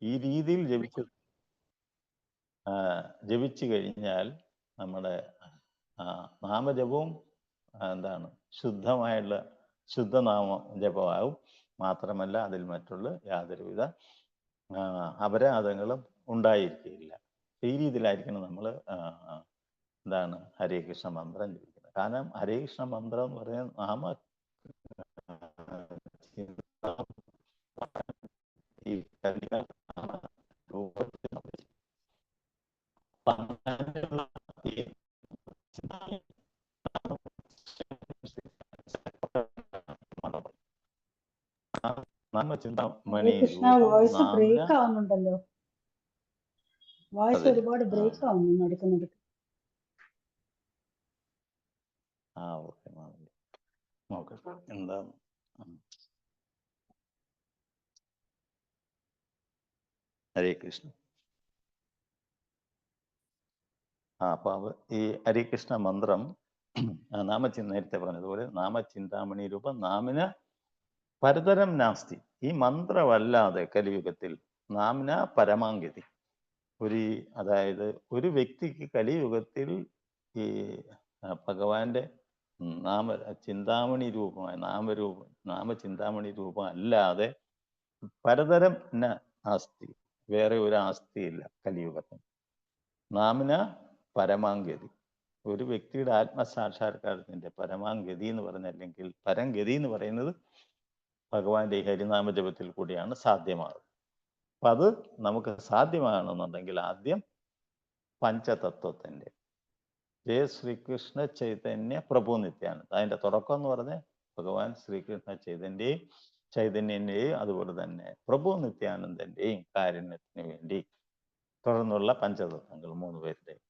ഈ രീതിയിൽ ജപിച്ചു കഴിഞ്ഞാൽ നമ്മുടെ നാമജപവും എന്താണ് ശുദ്ധമായുള്ള ശുദ്ധനാമ ജപമാവും. മാത്രമല്ല അതിൽ മറ്റുള്ള യാതൊരുവിധ അപരാധങ്ങളും ഉണ്ടായിരിക്കില്ല. ഈ രീതിയിലായിരിക്കണം നമ്മൾ എന്താണ് ഹരേ കൃഷ്ണ മന്ത്രം ജപിക്കുന്നത്. കാരണം ഹരേ കൃഷ്ണ മന്ത്രം എന്ന് പറയുന്നത് നാമ ഈ വോയിസ് ബ്രേക്ക് ആവുന്നുണ്ടല്ലോ, വോയിസ് ഒരുപാട് ബ്രേക്ക് ആവുന്നു നടക്കുന്നുണ്ട്. എന്താ ഹരേ കൃഷ്ണ. അപ്പൊ ഈ ഹരേ കൃഷ്ണ മന്ത്രം നേരത്തെ പറഞ്ഞതുപോലെ നാമചിന്താമണി രൂപം നാമിന പരതരം നാസ്തി. ഈ മന്ത്രമല്ലാതെ കലിയുഗത്തിൽ നാമിന പരമാംഗതി അതായത് ഒരു വ്യക്തിക്ക് കലിയുഗത്തിൽ ഈ ഭഗവാന്റെ ചിന്താമണി രൂപമായ നാമചിന്താമണി രൂപം അല്ലാതെ പരതരം ആസ്തി, വേറെ ഒരു ആസ്തിയില്ല കലിയുഗത്തിൽ. നാമിന പരമാംഗതി, ഒരു വ്യക്തിയുടെ ആത്മസാക്ഷാത്കാരത്തിന്റെ പരമാംഗതി എന്ന് പറഞ്ഞ, അല്ലെങ്കിൽ പരംഗതി എന്ന് പറയുന്നത് ഭഗവാന്റെ ഈ ഹരിനാമ ജപത്തിൽ കൂടിയാണ് സാധ്യമാകുന്നത്. അപ്പൊ അത് നമുക്ക് സാധ്യമാകണമെന്നുണ്ടെങ്കിൽ ആദ്യം പഞ്ചതത്വത്തിന്റെ ജയ ശ്രീകൃഷ്ണ ചൈതന്യ പ്രഭു നിത്യാനന്ദ, അതിന്റെ തുടക്കം എന്ന് പറഞ്ഞ ഭഗവാൻ ശ്രീകൃഷ്ണ ചൈതന്യന്റെയും അതുപോലെ തന്നെ പ്രഭു നിത്യാനന്ദന്റെയും കാരുണ്യത്തിന് വേണ്ടി തുടർന്നുള്ള പഞ്ചതത്വങ്ങൾ 3 പേരുടെയും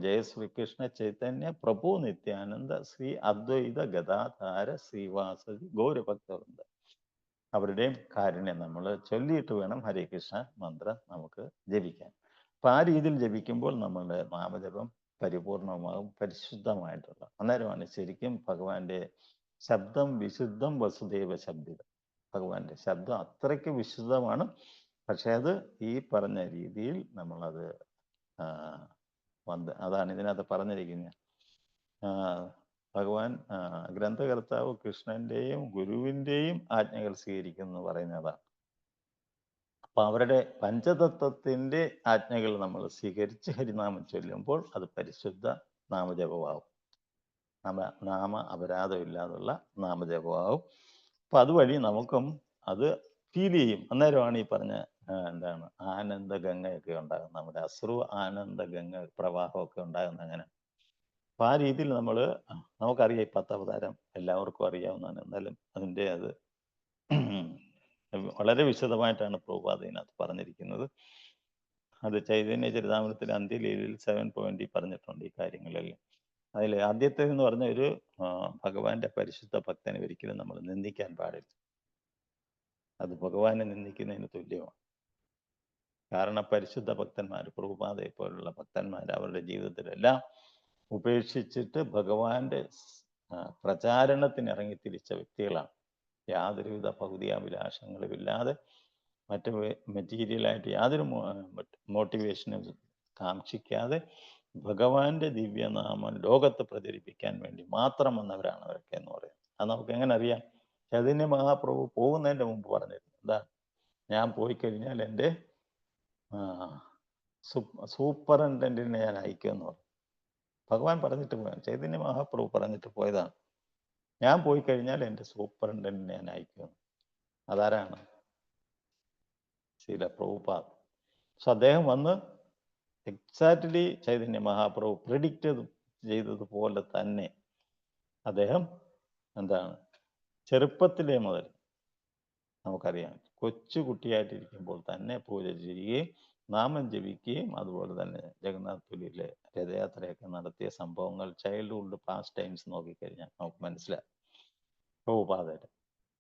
ജയ ശ്രീകൃഷ്ണ ചൈതന്യ പ്രഭു നിത്യാനന്ദ ശ്രീ അദ്വൈത ഗദാധാര ശ്രീവാസതി ഗൗരഭക്തവൃന്ദ, അവരുടെയും കാരുണ്യം നമ്മൾ ചൊല്ലിയിട്ട് വേണം ഹരേ കൃഷ്ണ മന്ത്രം നമുക്ക് ജപിക്കാൻ. അപ്പൊ ആ രീതിയിൽ ജപിക്കുമ്പോൾ നമ്മളുടെ നാമജപം പരിപൂർണമാകും, പരിശുദ്ധമായിട്ടുള്ള. അന്നേരമാണ് ശരിക്കും ഭഗവാന്റെ ശബ്ദം വിശുദ്ധം വസുദേവ ശബ്ദിതം. ഭഗവാന്റെ ശബ്ദം അത്രയ്ക്ക് വിശുദ്ധമാണ്. പക്ഷെ അത് ഈ പറഞ്ഞ രീതിയിൽ നമ്മളത് അതാണ് ഇതിനകത്ത് പറഞ്ഞിരിക്കുന്നത്. ഭഗവാൻ ഗ്രന്ഥകർത്താവ് കൃഷ്ണന്റെയും ഗുരുവിന്റെയും ആജ്ഞകൾ സ്വീകരിക്കുന്നു എന്ന് പറയുന്നതാണ്. അപ്പൊ അവരുടെ പഞ്ചതത്വത്തിന്റെ ആജ്ഞകൾ നമ്മൾ സ്വീകരിച്ച് ഹരിനാമം ചൊല്ലുമ്പോൾ അത് പരിശുദ്ധ നാമജപമാവും. നാമ അപരാധമില്ലാതുള്ള നാമജപമാവും. അപ്പൊ അതുവഴി നമുക്കും അത് ഫീൽ ചെയ്യും. അന്നേരമാണ് ഈ പറഞ്ഞ എന്താണ് ആനന്ദ ഗംഗയൊക്കെ ഉണ്ടാകുന്നത്, നമ്മുടെ അശ്രു ആനന്ദ ഗംഗ പ്രവാഹമൊക്കെ ഉണ്ടാകുന്നത് അങ്ങനെ. അപ്പൊ ആ രീതിയിൽ നമുക്കറിയാം ഈ 10 അവതാരം എല്ലാവർക്കും അറിയാവുന്നതാണ്. എന്നാലും അതിൻ്റെ അത് വളരെ വിശദമായിട്ടാണ് പ്രഭുപാദ ഇതിനകത്ത് പറഞ്ഞിരിക്കുന്നത്. അത് ചൈതന്യ ചരിതാമൃതത്തിലെ അന്ത്യലീലയിൽ 7 പോയിന്റ് പറഞ്ഞിട്ടുണ്ട് ഈ കാര്യങ്ങളെല്ലാം. അതിൽ ആദ്യത്തേതെന്ന് പറഞ്ഞ ഒരു ഭഗവാന്റെ പരിശുദ്ധ ഭക്തനെ ഒരിക്കലും നമ്മൾ നിന്ദിക്കാൻ പാടില്ല. അത് ഭഗവാനെ നിന്ദിക്കുന്നതിന് തുല്യമാണ്. കാരണം പരിശുദ്ധ ഭക്തന്മാർ, പ്രഭുപാദയെ പോലുള്ള ഭക്തന്മാർ അവരുടെ ജീവിതത്തിലെല്ലാം ഉപേക്ഷിച്ചിട്ട് ഭഗവാന്റെ പ്രചാരണത്തിന് ഇറങ്ങി തിരിച്ച വ്യക്തികളാണ്. യാതൊരുവിധ ഭൗതികാഭിലാഷങ്ങളും ഇല്ലാതെ മറ്റ് മെറ്റീരിയലായിട്ട് യാതൊരു മോട്ടിവേഷനും കാക്ഷിക്കാതെ ഭഗവാന്റെ ദിവ്യനാമം ലോകത്ത് പ്രചരിപ്പിക്കാൻ വേണ്ടി മാത്രം വന്നവരാണ് അവരൊക്കെ എന്ന് പറയുന്നത്. അത് നമുക്ക് എങ്ങനെ അറിയാം? ചൈതന്യ മഹാപ്രഭു പോകുന്നതിൻ്റെ മുമ്പ് പറഞ്ഞിരുന്നു, എന്താ, ഞാൻ പോയി കഴിഞ്ഞാൽ എൻ്റെ സൂപ്പറിൻറ്റൻറ്റിനെ ഞാൻ അയക്കുമെന്ന് പറഞ്ഞു. ഭഗവാൻ പറഞ്ഞിട്ട് പോയത്, ചൈതന്യ മഹാപ്രഭു പറഞ്ഞിട്ട് പോയതാണ്, ഞാൻ പോയി കഴിഞ്ഞാൽ എൻ്റെ സൂപ്പറിൻറ്റൻറ്റിനെ ഞാൻ അയക്കുമെന്ന്. അതാരാണ്? ശ്രീല പ്രഭുപാദ്. സോ അദ്ദേഹം വന്ന് എക്സാക്ട്ലി ചൈതന്യ മഹാപ്രഭു പ്രെഡിക്റ്റ് ചെയ്തതുപോലെ തന്നെ അദ്ദേഹം എന്താണ് ചെറുപ്പത്തിലെ മുതൽ നമുക്കറിയാം, കൊച്ചു കുട്ടിയായിട്ടിരിക്കുമ്പോൾ തന്നെ പൂജ ചെയ്യുകയും നാമം ജപിക്കുകയും അതുപോലെ തന്നെ ജഗന്നാഥ്പുരിയിലെ രഥയാത്രയൊക്കെ നടത്തിയ സംഭവങ്ങൾ ചൈൽഡ്ഹുഡ് പാസ്റ്റ് ടൈംസ് നോക്കിക്കഴിഞ്ഞാൽ നമുക്ക് മനസ്സിലാവും പ്രഭുപാദയുടെ.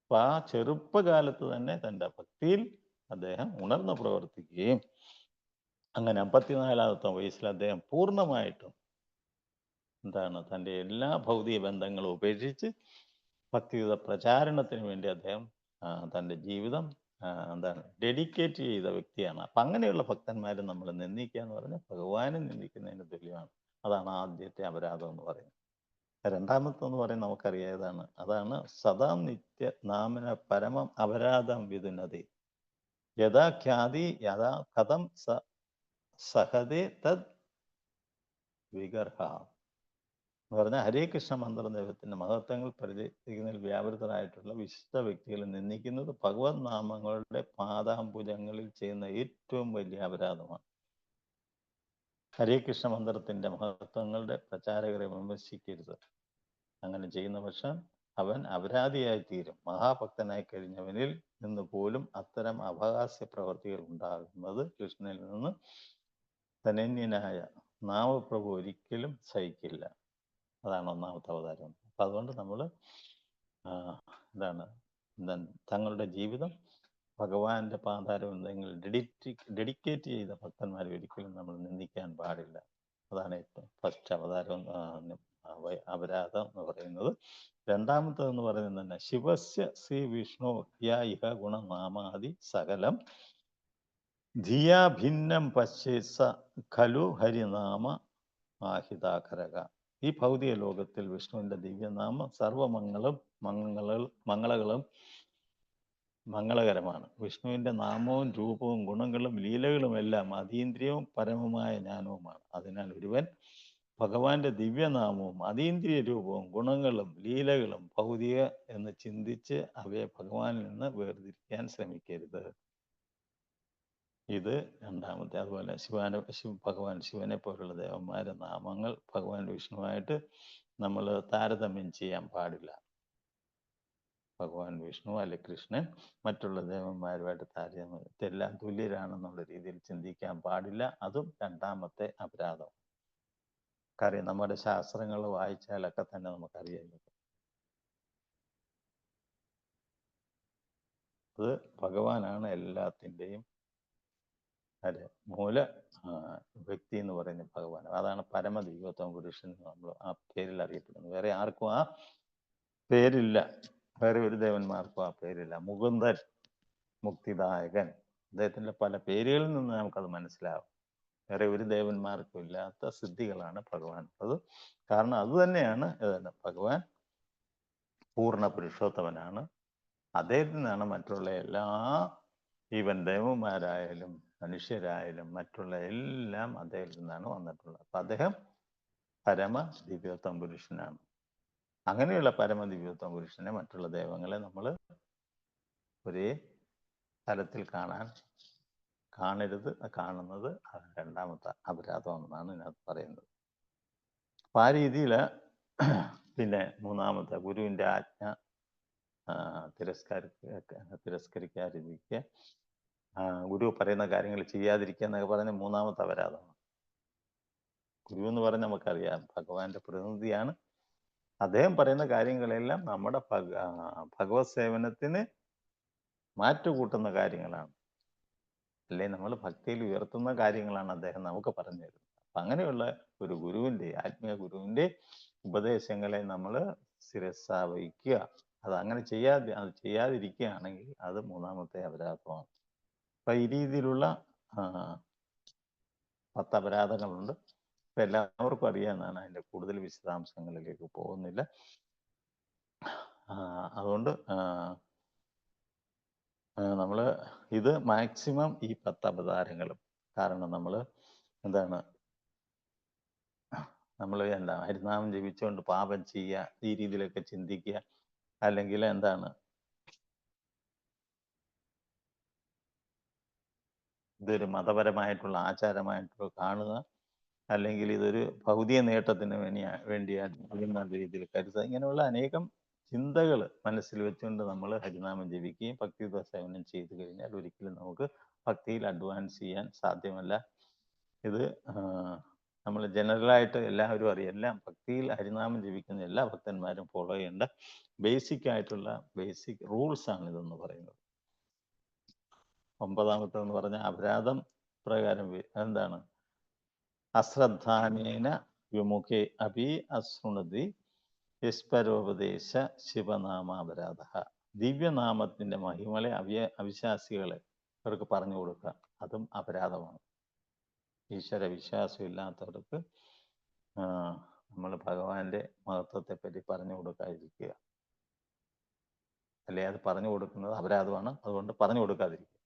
അപ്പൊ ആ ചെറുപ്പകാലത്ത് തന്നെ തൻ്റെ ഭക്തിയിൽ അദ്ദേഹം ഉണർന്ന് പ്രവർത്തിക്കുകയും അങ്ങനെ 54-ാമത്തെ വയസ്സിൽ അദ്ദേഹം പൂർണ്ണമായിട്ടും എന്താണ് തൻ്റെ എല്ലാ ഭൗതിക ബന്ധങ്ങളും ഉപേക്ഷിച്ച് ഭക്തിയുത പ്രചാരണത്തിന് വേണ്ടി അദ്ദേഹം തൻ്റെ ജീവിതം എന്താണ് ഡെഡിക്കേറ്റ് ചെയ്ത വ്യക്തിയാണ്. അപ്പം അങ്ങനെയുള്ള ഭക്തന്മാരെ നമ്മൾ നിന്ദിക്കുക എന്ന് പറഞ്ഞാൽ ഭഗവാനെ നിന്ദിക്കുന്നതിന് തുല്യമാണ്. അതാണ് ആദ്യത്തെ അപരാധം എന്ന് പറയുന്നത്. രണ്ടാമത്തെന്ന് പറയുന്നത് നമുക്കറിയാം അതാണ് സദാ നിത്യ നാമന പരമം അപരാധം വിതുനതി യഥാ ഖ്യാതി യഥാ കഥം സഹതേ തദ് വിഗർഹ എന്ന് പറഞ്ഞാൽ ഹരേ കൃഷ്ണ മന്ത്രം ദൈവത്തിന്റെ മഹത്വങ്ങൾ പരിചയിക്കുന്നതിൽ വ്യാപൃതരായിട്ടുള്ള വിശിഷ്ട വ്യക്തികളെ നിന്ദിക്കുന്നത് ഭഗവത് നാമങ്ങളുടെ പാദാംബുജങ്ങളിൽ ചെയ്യുന്ന ഏറ്റവും വലിയ അപരാധമാണ്. ഹരേ കൃഷ്ണ മന്ത്രത്തിന്റെ മഹത്വങ്ങളുടെ പ്രചാരകരെ വിമർശിക്കരുത്. അങ്ങനെ ചെയ്യുന്ന പക്ഷം അവൻ അപരാധിയായി തീരും. മഹാഭക്തനായി കഴിഞ്ഞവനിൽ നിന്ന് പോലും അത്തരം അപഹാസ്യ പ്രവർത്തികൾ ഉണ്ടാകുന്നത് കൃഷ്ണനിൽ നിന്ന് ധനന്യനായ നാമപ്രഭു ഒരിക്കലും സഹിക്കില്ല. അതാണ് ഒന്നാമത്തെ അവതാരം. അപ്പം അതുകൊണ്ട് നമ്മൾ തങ്ങളുടെ ജീവിതം ഭഗവാന്റെ പാതാരം എന്തെങ്കിലും ഡെഡിക്കേറ്റ് ചെയ്ത ഭക്തന്മാരെ ഒരിക്കലും നമ്മൾ നിന്ദിക്കാൻ പാടില്ല. അതാണ് ഏറ്റവും ഫസ്റ്റ് അവതാരം അപരാധം എന്ന് പറയുന്നത്. രണ്ടാമത്തതെന്ന് പറയുന്നത് തന്നെ ശിവസ്യ ശ്രീ വിഷ്ണു ഇഹ ഗുണനാമാദി സകലം ധിയാ ഭിന്നം പശ്ചേസ ഖലു ഹരിനാമ ആഹിതാകരക. ഈ ഭൗതിക ലോകത്തിൽ വിഷ്ണുവിന്റെ ദിവ്യനാമം സർവമംഗളും മംഗളകളും മംഗളകരമാണ്. വിഷ്ണുവിന്റെ നാമവും രൂപവും ഗുണങ്ങളും ലീലകളും എല്ലാം അതീന്ദ്രിയവും പരമമായ ജ്ഞാനവുമാണ്. അതിനാൽ ഒരുവൻ ഭഗവാന്റെ ദിവ്യനാമവും അതീന്ദ്രിയ രൂപവും ഗുണങ്ങളും ലീലകളും ഭൗതിക എന്ന് ചിന്തിച്ച് അവയെ ഭഗവാനിൽ നിന്ന് വേർതിരിക്കാൻ ശ്രമിക്കരുത്. ഇത് രണ്ടാമത്തെ. അതുപോലെ ഭഗവാൻ ശിവനെ പോലുള്ള ദേവന്മാരുടെ നാമങ്ങൾ ഭഗവാൻ വിഷ്ണുവായിട്ട് നമ്മൾ താരതമ്യം ചെയ്യാൻ പാടില്ല. ഭഗവാൻ വിഷ്ണു അല്ലെ കൃഷ്ണൻ മറ്റുള്ള ദേവന്മാരുമായിട്ട് താരതമ്യം ഇതെല്ലാം തുല്യരാണെന്നുള്ള രീതിയിൽ ചിന്തിക്കാൻ പാടില്ല. അതും രണ്ടാമത്തെ അപരാധം. കാര്യം നമ്മുടെ ശാസ്ത്രങ്ങൾ വായിച്ചാലൊക്കെ തന്നെ നമുക്കറിയാൻ പറ്റും. അത് ഭഗവാനാണ് എല്ലാത്തിൻ്റെയും മൂല വ്യക്തി എന്ന് പറയുന്നത് ഭഗവാൻ. അതാണ് പരമദിവ്യോത്തമ പുരുഷൻ നമ്മൾ ആ പേരിൽ അറിയപ്പെടുന്നത്. വേറെ ആർക്കും ആ പേരില്ല. വേറെ ഒരു ദേവന്മാർക്കും ആ പേരില്ല. മുകുന്ദൻ, മുക്തിദായകൻ, അദ്ദേഹത്തിന്റെ പല പേരുകളിൽ നിന്ന് നമുക്കത് മനസ്സിലാവും. വേറെ ഒരു ദേവന്മാർക്കും ഇല്ലാത്ത സിദ്ധികളാണ് ഭഗവാൻ. അത് കാരണം അത് തന്നെയാണ് ഭഗവാൻ പൂർണ്ണ പുരുഷോത്തമനാണ്. അദ്ദേഹത്തിൽ നിന്നാണ് മറ്റുള്ള എല്ലാ ഈവൻ ദേവന്മാരായാലും മനുഷ്യരായാലും മറ്റുള്ള എല്ലാം അദ്ദേഹത്തിൽ നിന്നാണ് വന്നിട്ടുള്ളത്. അപ്പൊ അദ്ദേഹം പരമ ദിവ്യോത്തമ പുരുഷനാണ്. അങ്ങനെയുള്ള പരമ ദിവ്യോത്തമ പുരുഷനെ മറ്റുള്ള ദൈവങ്ങളെ നമ്മൾ ഒരേ തലത്തിൽ കാണരുത്. കാണുന്നത് രണ്ടാമത്തെ അപരാധം എന്നാണ് ഇതിനകത്ത് പറയുന്നത്. അപ്പൊ ആ രീതിയിൽ പിന്നെ മൂന്നാമത്തെ ഗുരുവിന്റെ ആജ്ഞ തിരസ്കരിക്കാതിരിക്കുക, ഗുരു പറയുന്ന കാര്യങ്ങൾ ചെയ്യാതിരിക്കുക എന്നൊക്കെ പറഞ്ഞ മൂന്നാമത്തെ അപരാധമാണ്. ഗുരു എന്ന് പറഞ്ഞാൽ നമുക്കറിയാം ഭഗവാന്റെ പ്രതിനിധിയാണ്. അദ്ദേഹം പറയുന്ന കാര്യങ്ങളെല്ലാം നമ്മുടെ ഭഗവത് സേവനത്തിന് മാറ്റുകൂട്ടുന്ന കാര്യങ്ങളാണ്. അല്ലെ നമ്മൾ ഭക്തിയിൽ ഉയർത്തുന്ന കാര്യങ്ങളാണ് അദ്ദേഹം നമുക്ക് പറഞ്ഞു തരുന്നത്. അപ്പൊ അങ്ങനെയുള്ള ഒരു ഗുരുവിന്റെ ആത്മീയ ഗുരുവിന്റെ ഉപദേശങ്ങളെ നമ്മൾ ശിരസാവഹിക്കുക. അത് ചെയ്യാതിരിക്കുകയാണെങ്കിൽ അത് മൂന്നാമത്തെ അപരാധമാണ്. അപ്പൊ ഈ രീതിയിലുള്ള 10 അപരാധങ്ങളുണ്ട്. ഇപ്പൊ എല്ലാവർക്കും അറിയാവുന്നതാണ്. അതിന്റെ കൂടുതൽ വിശദാംശങ്ങളിലേക്ക് പോകുന്നില്ല. അതുകൊണ്ട് നമ്മൾ ഇത് മാക്സിമം ഈ 10 അവതാരങ്ങളും, കാരണം നമ്മൾ ഹരിനാമം ജപിച്ചുകൊണ്ട് പാപം ചെയ്യുക, ഈ രീതിയിലൊക്കെ ചിന്തിക്കുക, അല്ലെങ്കിൽ ഇതൊരു മതപരമായിട്ടുള്ള ആചാരമായിട്ട് കാണുക, അല്ലെങ്കിൽ ഇതൊരു ഭൗതിക നേട്ടത്തിന് വേണ്ടിയാണ് രീതിയിൽ കരുതുക. ഇങ്ങനെയുള്ള അനേകം ചിന്തകൾ മനസ്സിൽ വെച്ചുകൊണ്ട് നമ്മൾ ഹരിനാമം ജപിക്കുകയും ഭക്തിയുത സേവനം ചെയ്തു കഴിഞ്ഞാൽ ഒരിക്കലും നമുക്ക് ഭക്തിയിൽ അഡ്വാൻസ് ചെയ്യാൻ സാധ്യമല്ല. ഇത് നമ്മൾ ജനറലായിട്ട് എല്ലാവരും അറിയാം. എല്ലാം ഭക്തിയിൽ ഹരിനാമം ജപിക്കുന്ന എല്ലാ ഭക്തന്മാരും ഫോളോ ചെയ്യേണ്ട ബേസിക് റൂൾസ് ആണ് ഇതെന്ന് പറയുന്നത്. 9ാമത്തെന്ന് പറഞ്ഞ അപരാധം പ്രകാരം അശ്രദ്ധാനേന വിമുഖേ അപി അശൃണുതി യസ്പരോപദേശ ശിവനാമാപരാധ. ദിവ്യനാമത്തിന്റെ മഹിമകളെ അവിശ്വാസികളെ അവർക്ക് പറഞ്ഞു കൊടുക്കുക, അതും അപരാധമാണ്. ഈശ്വര വിശ്വാസം ഇല്ലാത്തവർക്ക് നമ്മൾ ഭഗവാന്റെ മഹത്വത്തെ പറ്റി പറഞ്ഞു കൊടുക്കാതിരിക്കുക, അല്ലെ അത് പറഞ്ഞു കൊടുക്കുന്നത് അപരാധമാണ്. അതുകൊണ്ട് പറഞ്ഞു കൊടുക്കാതിരിക്കുക.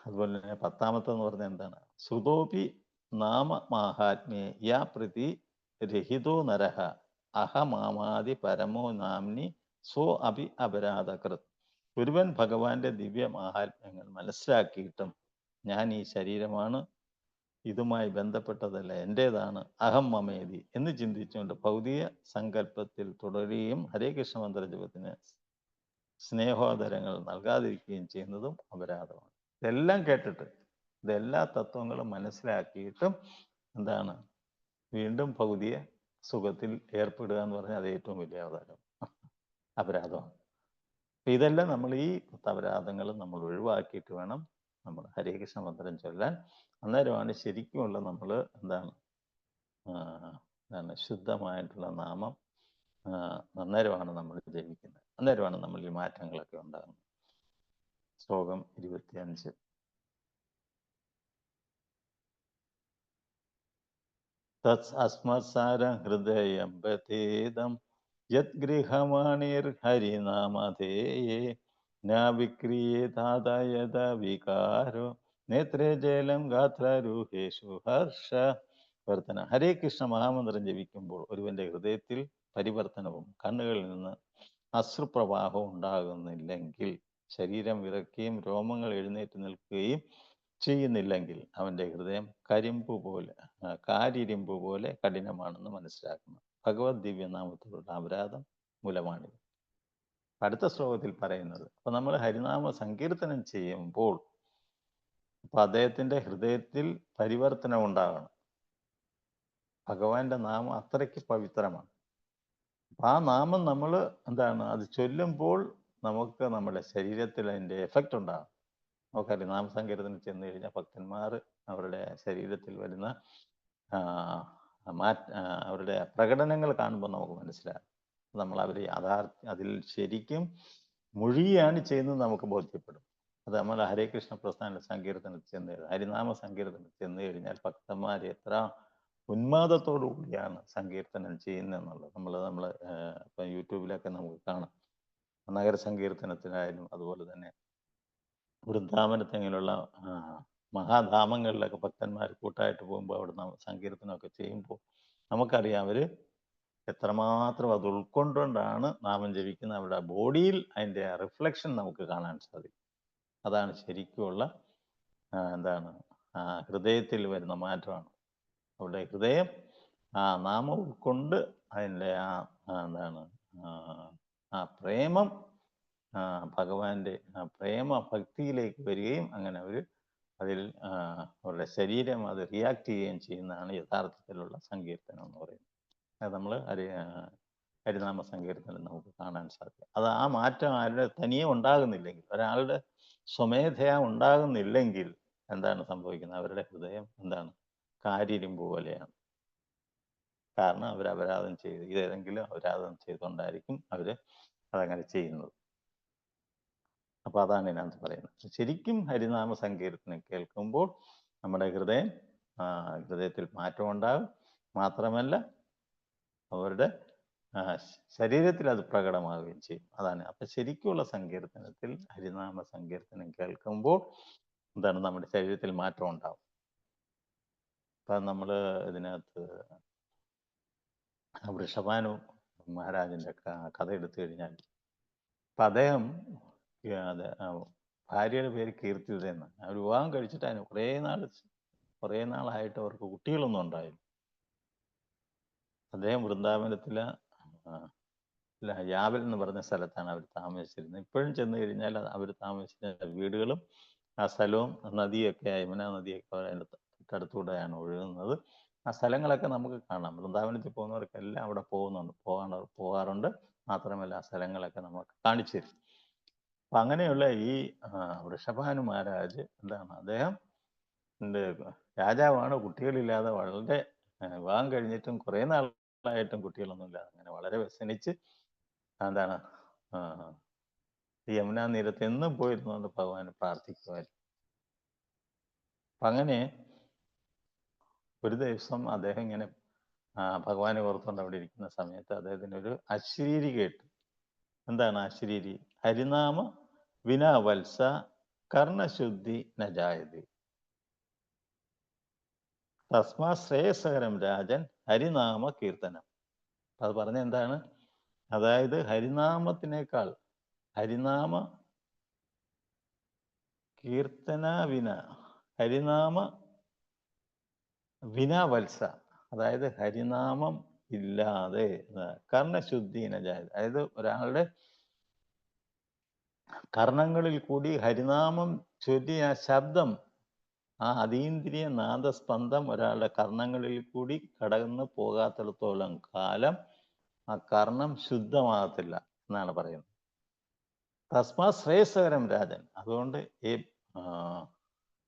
അതുപോലെ തന്നെ 10ാമത്തെന്ന് പറഞ്ഞാൽ എന്താണ്? ശ്രുതോപി നാമ മാഹാത്മ്യേ യാ പ്രതി രഹിതോ നരഹ അഹമാമാതി പരമോ നാംനി സോ അഭി അപരാധകൃത്. ഒരുവൻ ഭഗവാന്റെ ദിവ്യ മാഹാത്മ്യങ്ങൾ മനസ്സിലാക്കിയിട്ടും ഞാൻ ഈ ശരീരമാണ്, ഇതുമായി ബന്ധപ്പെട്ടതല്ല, എൻ്റേതാണ്, അഹം മമേതി എന്ന് ചിന്തിച്ചുകൊണ്ട് ഭൗതിക സങ്കല്പത്തിൽ തുടരുകയും ഹരേ കൃഷ്ണ മന്ത്ര ജപത്തിന് സ്നേഹോദരങ്ങൾ നൽകാതിരിക്കുകയും ചെയ്യുന്നതും അപരാധമാണ്. ഇതെല്ലാം കേട്ടിട്ട്, ഇതെല്ലാ തത്വങ്ങളും മനസ്സിലാക്കിയിട്ടും എന്താണ് വീണ്ടും ഭൗതിക സുഖത്തിൽ ഏർപ്പെടുക എന്ന് പറഞ്ഞാൽ അത് ഏറ്റവും വലിയ അപരാധമാണ്. ഇതെല്ലാം നമ്മൾ ഈ അപരാധങ്ങൾ നമ്മൾ ഒഴിവാക്കിയിട്ട് വേണം നമ്മൾ ഹരേ കൃഷ്ണ മന്ത്രം ചൊല്ലാൻ. അന്നേരമാണ് ശരിക്കുമുള്ള നമ്മൾ എന്താണ് ശുദ്ധമായിട്ടുള്ള നാമം, അന്നേരമാണ് നമ്മൾ ജപിക്കുന്നത്, അന്നേരമാണ് നമ്മളിൽ മാറ്റങ്ങളൊക്കെ ഉണ്ടാകുന്നത്. ശ്ലോകം 25. തത് അസ്മത്സാരം ഹൃദയം ബധേദം യദ്ഗൃഹമാണിർഹരിനാമധേയേ ന വിക്രിയേതാദയത വികാരോ നേത്രേ ജലം ഗാത്രരൂഹേഷു ഹർഷ. വർത്തന. ഹരേ കൃഷ്ണ മഹാമന്ത്രം ജപിക്കുമ്പോൾ ഒരുവന്റെ ഹൃദയത്തിൽ പരിവർത്തനവും കണ്ണുകളിൽ നിന്ന് അശ്രുപ്രവാഹവും ഉണ്ടാകുന്നില്ലെങ്കിൽ, ശരീരം വിറയ്ക്കുകയും രോമങ്ങൾ എഴുന്നേറ്റ് നിൽക്കുകയും ചെയ്യുന്നില്ലെങ്കിൽ അവന്റെ ഹൃദയം കാരിരുമ്പ് പോലെ കഠിനമാണെന്ന് മനസ്സിലാക്കണം. ഭഗവത് ദിവ്യനാമത്തിലുള്ള അപരാധം മൂലമാണിത്. അടുത്ത ശ്ലോകത്തിൽ പറയുന്നത്, അപ്പൊ നമ്മൾ ഹരിനാമ സങ്കീർത്തനം ചെയ്യുമ്പോൾ അപ്പൊ അദ്ദേഹത്തിന്റെ ഹൃദയത്തിൽ പരിവർത്തനം ഉണ്ടാകണം. ഭഗവാന്റെ നാമം അത്രയ്ക്ക് പവിത്രമാണ്. അപ്പൊ ആ നാമം നമ്മൾ അത് ചൊല്ലുമ്പോൾ നമുക്ക് നമ്മുടെ ശരീരത്തിൽ അതിന്റെ എഫക്റ്റ് ഉണ്ടാകും. നമുക്കറിയാം, നാമസങ്കീർത്തനം ചെന്ന് കഴിഞ്ഞാൽ ഭക്തന്മാർ അവരുടെ ശരീരത്തിൽ വരുന്ന അവരുടെ പ്രകടനങ്ങൾ കാണുമ്പോൾ നമുക്ക് മനസ്സിലാകും. നമ്മൾ അവരെ അതിൽ ശരിക്കും മുഴുകിയാണ് ചെയ്യുന്നത് നമുക്ക് ബോധ്യപ്പെടും. അത് നമ്മൾ ഹരേ കൃഷ്ണ പ്രസ്ഥാന സങ്കീർത്തനത്തിൽ ചെന്ന് ഹരിനാമ സങ്കീർത്തനത്തിൽ ചെന്ന് കഴിഞ്ഞാൽ ഭക്തന്മാർ എത്ര ഉന്മാദത്തോടു കൂടിയാണ് സങ്കീർത്തനം ചെയ്യുന്നതെന്നുള്ളത് നമ്മൾ ഇപ്പം യൂട്യൂബിലൊക്കെ നമുക്ക് കാണാം. നഗര സങ്കീർത്തനത്തിനായാലും അതുപോലെ തന്നെ വൃന്ദാവനത്തെങ്ങനെയുള്ള മഹാധാമങ്ങളിലൊക്കെ ഭക്തന്മാർ കൂട്ടായിട്ട് പോകുമ്പോൾ അവിടെ സങ്കീർത്തനമൊക്കെ ചെയ്യുമ്പോൾ നമുക്കറിയാം അവർ എത്രമാത്രം അത് ഉൾക്കൊണ്ടുകൊണ്ടാണ് നാമം ജപിക്കുന്നത്. അവരുടെ ബോഡിയിൽ അതിൻ്റെ റിഫ്ലക്ഷൻ നമുക്ക് കാണാൻ സാധിക്കും. അതാണ് ശരിക്കുമുള്ള ഹൃദയത്തിൽ വരുന്ന മാറ്റമാണ്. അവരുടെ ഹൃദയം നാമം ഉൾക്കൊണ്ട് അതിൻ്റെ പ്രേമം ഭഗവാന്റെ പ്രേമ ഭക്തിയിലേക്ക് വരികയും അങ്ങനെ അവർ അതിൽ അവരുടെ ശരീരം അത് റിയാക്ട് ചെയ്യുകയും ചെയ്യുന്നതാണ് യഥാർത്ഥത്തിലുള്ള സങ്കീർത്തനം എന്ന് പറയുന്നത്. അത് നമ്മൾ ഹരിനാമ സങ്കീർത്തനം നമുക്ക് കാണാൻ സാധിക്കും. അത് ആ മാറ്റം ആരുടെ തനിയെ ഉണ്ടാകുന്നില്ലെങ്കിൽ, ഒരാളുടെ സ്വമേധയാ ഉണ്ടാകുന്നില്ലെങ്കിൽ എന്താണ് സംഭവിക്കുന്നത്? അവരുടെ ഹൃദയം കാരിരുമ്പ് പോലെയാണ്. കാരണം അവർ അപരാധം ചെയ്ത്, ഇതേതെങ്കിലും അപരാധം ചെയ്തുകൊണ്ടായിരിക്കും അവർ അതങ്ങനെ ചെയ്യുന്നത്. അപ്പൊ അതാണ് ഇതിനകത്ത് പറയുന്നത്. ശരിക്കും ഹരിനാമ സങ്കീർത്തനം കേൾക്കുമ്പോൾ നമ്മുടെ ഹൃദയത്തിൽ മാറ്റം ഉണ്ടാകും. മാത്രമല്ല അവരുടെ ശരീരത്തിൽ അത് പ്രകടമാവുകയും ചെയ്യും. അതാണ്. അപ്പൊ ശരിക്കുള്ള സങ്കീർത്തനത്തിൽ ഹരിനാമ സങ്കീർത്തനം കേൾക്കുമ്പോൾ നമ്മുടെ ശരീരത്തിൽ മാറ്റം ഉണ്ടാവും. അപ്പൊ നമ്മൾ ഇതിനകത്ത് വൃഷഭാനു മഹാരാജന്റെ കഥ എടുത്തു കഴിഞ്ഞാൽ, അപ്പൊ അദ്ദേഹം ഭാര്യയുടെ പേര് കീർത്തിത എന്ന്. അവർ വിവാഹം കഴിച്ചിട്ട് അതിന് കുറേ നാളായിട്ട് അവർക്ക് കുട്ടികളൊന്നും ഉണ്ടായില്ല. അദ്ദേഹം വൃന്ദാവനത്തിലെ യാവൽ എന്ന് പറഞ്ഞ സ്ഥലത്താണ് അവർ താമസിച്ചിരുന്നത്. ഇപ്പോഴും ചെന്ന് കഴിഞ്ഞാൽ അവർ താമസിച്ച വീടുകളും ആ സ്ഥലവും നദിയൊക്കെ, യമുന നദിയൊക്കെ അതിൻ്റെ തൊട്ടടുത്തൂടെയാണ് ഒഴുകുന്നത്. ആ സ്ഥലങ്ങളൊക്കെ നമുക്ക് കാണാം. വൃന്ദാവനത്തിൽ പോകുന്നവർക്കെല്ലാം അവിടെ പോകാറുണ്ട്. മാത്രമല്ല ആ സ്ഥലങ്ങളൊക്കെ നമുക്ക് കാണിച്ചു തരും. അപ്പൊ അങ്ങനെയുള്ള ഈ വൃഷഭാനു മഹാരാജ് അദ്ദേഹം രാജാവാണ്, കുട്ടികളില്ലാതെ വളരെ വിവാഹം കഴിഞ്ഞിട്ടും കുറേ നാളായിട്ടും കുട്ടികളൊന്നും ഇല്ലാതെ അങ്ങനെ വളരെ വ്യസനിച്ച് യമുനാ തീരത്ത് എന്നും പോയിരുന്നുകൊണ്ട് ഭഗവാൻ പ്രാർത്ഥിക്കുമായിരുന്നു. അപ്പം അങ്ങനെ ഒരു ദിവസം അദ്ദേഹം ഇങ്ങനെ ഭഗവാനെ ഓർത്തുകൊണ്ട് അവിടെ ഇരിക്കുന്ന സമയത്ത് അദ്ദേഹത്തിന് ഒരു അശരീരി കേട്ടു. എന്താണ് അശരീരി? ഹരിനാമ വിനാ വത്സ കർണശുദ്ധി നജായതി തസ്മാ ശ്രേയസകരം രാജൻ ഹരിനാമ കീർത്തനം. അത് പറഞ്ഞ എന്താണ്? അതായത് ഹരിനാമത്തിനേക്കാൾ ഹരിനാമ കീർത്തന വിന ഹരിനാമ വിനാ വത്സ, അതായത് ഹരിനാമം ഇല്ലാതെ കർണശുദ്ധി നജായതി, അതായത് ഒരാളുടെ കർണങ്ങളിൽ കൂടി ഹരിനാമം ചൊല്ലി ആ ശബ്ദം, ആ അതീന്ദ്രിയ നാദസ്പന്ദം ഒരാളുടെ കർണങ്ങളിൽ കൂടി കടന്നു പോകാത്തിടത്തോളം കാലം ആ കർണം ശുദ്ധമാകത്തില്ല എന്നാണ് പറയുന്നത്. തസ്മാ ശ്രേയസകരം രാജൻ. അതുകൊണ്ട് ഈ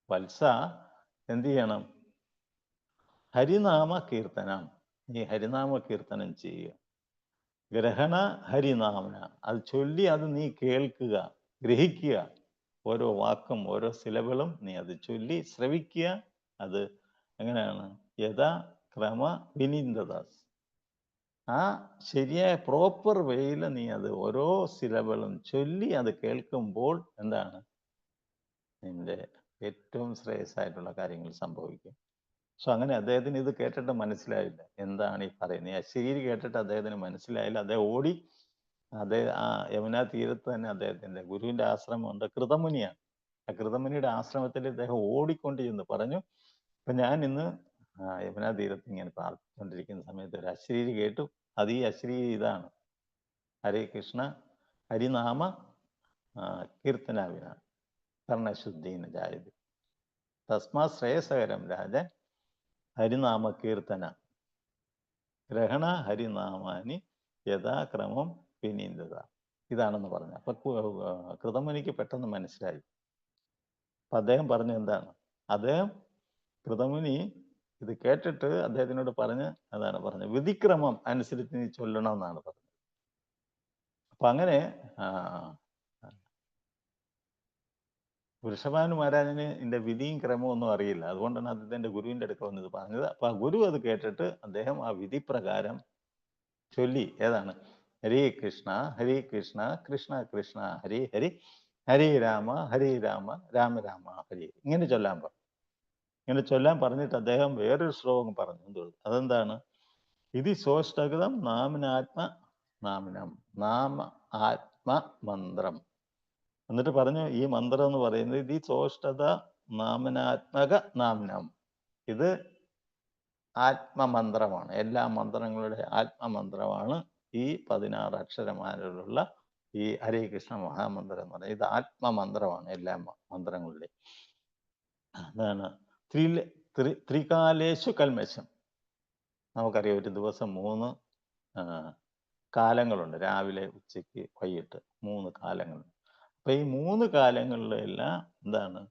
വത്സ എന്ത് ചെയ്യണം? ഹരിനാമ കീർത്തനം, ഈ ഹരിനാമ കീർത്തനം ചെയ്യുക. ഗ്രഹണ ഹരിനാമന, അത് ചൊല്ലി അത് നീ കേൾക്കുക, ഗ്രഹിക്കുക. ഓരോ വാക്കും ഓരോ സിലബിളും നീ അത് ചൊല്ലി ശ്രവിക്കുക. അത് എങ്ങനെയാണ്? യഥാ ക്രമ വിനീന്ദദാസ്, ആ ശരിയായ പ്രോപ്പർ വേയിൽ നീ അത് ഓരോ സിലബിളും ചൊല്ലി അത് കേൾക്കുമ്പോൾ എന്താണ്? നിന്റെ ഏറ്റവും ശ്രേയസ്സായിട്ടുള്ള കാര്യങ്ങൾ സംഭവിക്കും. സോ അങ്ങനെ അദ്ദേഹത്തിന് ഇത് കേട്ടിട്ട് മനസ്സിലായില്ല, എന്താണ് ഈ പറയുന്നത്. ഈ അശരീരി കേട്ടിട്ട് അദ്ദേഹത്തിന് മനസ്സിലായില്ല. അദ്ദേഹം ഓടി, ആ യമുനാ തീരത്ത് തന്നെ അദ്ദേഹത്തിന്റെ ഗുരുവിന്റെ ആശ്രമമുണ്ട്, കൃതമുനിയാണ്. ആ കൃതമുനിയുടെ ആശ്രമത്തിൽ ഇദ്ദേഹം ഓടിക്കൊണ്ട് ചെന്ന് പറഞ്ഞു, ഇപ്പൊ ഞാൻ ഇന്ന് യമുനാ തീരത്ത് ഇങ്ങനെ പ്രാർത്ഥിച്ചുകൊണ്ടിരിക്കുന്ന സമയത്ത് ഒരു അശരീരി കേട്ടു. അത് ഈ അശരീരി ഇതാണ്: ഹരേ കൃഷ്ണ ഹരിനാമ കീർത്തനാവിന കർണശുദ്ധീന ജായതി തസ്മാ ശ്രേയസകരം രാജൻ ഹരിനാമ കീർത്തന ഗ്രഹണ ഹരിനാമാനി യഥാക്രമം വിനീന്ദത. ഇതാണെന്ന് പറഞ്ഞു. അപ്പൊ കൃതമുനിക്ക് പെട്ടെന്ന് മനസ്സിലായി. അപ്പൊ അദ്ദേഹം പറഞ്ഞു എന്താണ്? അദ്ദേഹം കൃതമുനി ഇത് കേട്ടിട്ട് അദ്ദേഹത്തിനോട് പറഞ്ഞ് അതാണ് പറഞ്ഞത്, വിധിക്രമം അനുസരിച്ച് നീ ചൊല്ലണം എന്നാണ് പറഞ്ഞത്. അപ്പൊ അങ്ങനെ വൃഷഭാനു മഹാരാജന് ഇതിന്റെ വിധിയും ക്രമവും ഒന്നും അറിയില്ല. അതുകൊണ്ടാണ് അദ്ദേഹത്തിന്റെ ഗുരുവിന്റെ അടുക്ക വന്നത് പറഞ്ഞത്. അപ്പൊ ആ ഗുരു അത് കേട്ടിട്ട് അദ്ദേഹം ആ വിധി പ്രകാരം ചൊല്ലി. ഏതാണ്? ഹരേ കൃഷ്ണ കൃഷ്ണ കൃഷ്ണ ഹരി ഹരി, ഹരേ രാമ രാമ രാമ ഹരി, ഇങ്ങനെ ചൊല്ലാൻ പറഞ്ഞു. ഇങ്ങനെ ചൊല്ലാൻ പറഞ്ഞിട്ട് അദ്ദേഹം വേറൊരു ശ്ലോകം പറഞ്ഞു. അതെന്താണ്? ഇത് സോഷ്ടകൃതം നാമിനാത്മ നാമിനം നാമ ആത്മ മന്ത്രം. എന്നിട്ട് പറഞ്ഞു, ഈ മന്ത്രം എന്ന് പറയുന്നത് ഇത് സോഷ്ടത നാമനാത്മക നാമിനം, ഇത് ആത്മമന്ത്രമാണ്. എല്ലാ മന്ത്രങ്ങളുടെ ആത്മമന്ത്രമാണ് ഈ 16 അക്ഷരമാലുള്ള ഈ ഹരേ കൃഷ്ണ മഹാമന്ത്രം എന്ന് പറയുന്നത്. ഇത് ആത്മമന്ത്രമാണ് എല്ലാ മന്ത്രങ്ങളുടെയും. അതാണ് ത്രികാലേശു കൽമശം. നമുക്കറിയാം, ഒരു ദിവസം 3 കാലങ്ങളുണ്ട്: രാവിലെ, ഉച്ചയ്ക്ക്, വൈകിട്ട്, 3 കാലങ്ങളുണ്ട്. അപ്പൊ ഈ 3 കാലങ്ങളിലെല്ലാം എന്താണ്?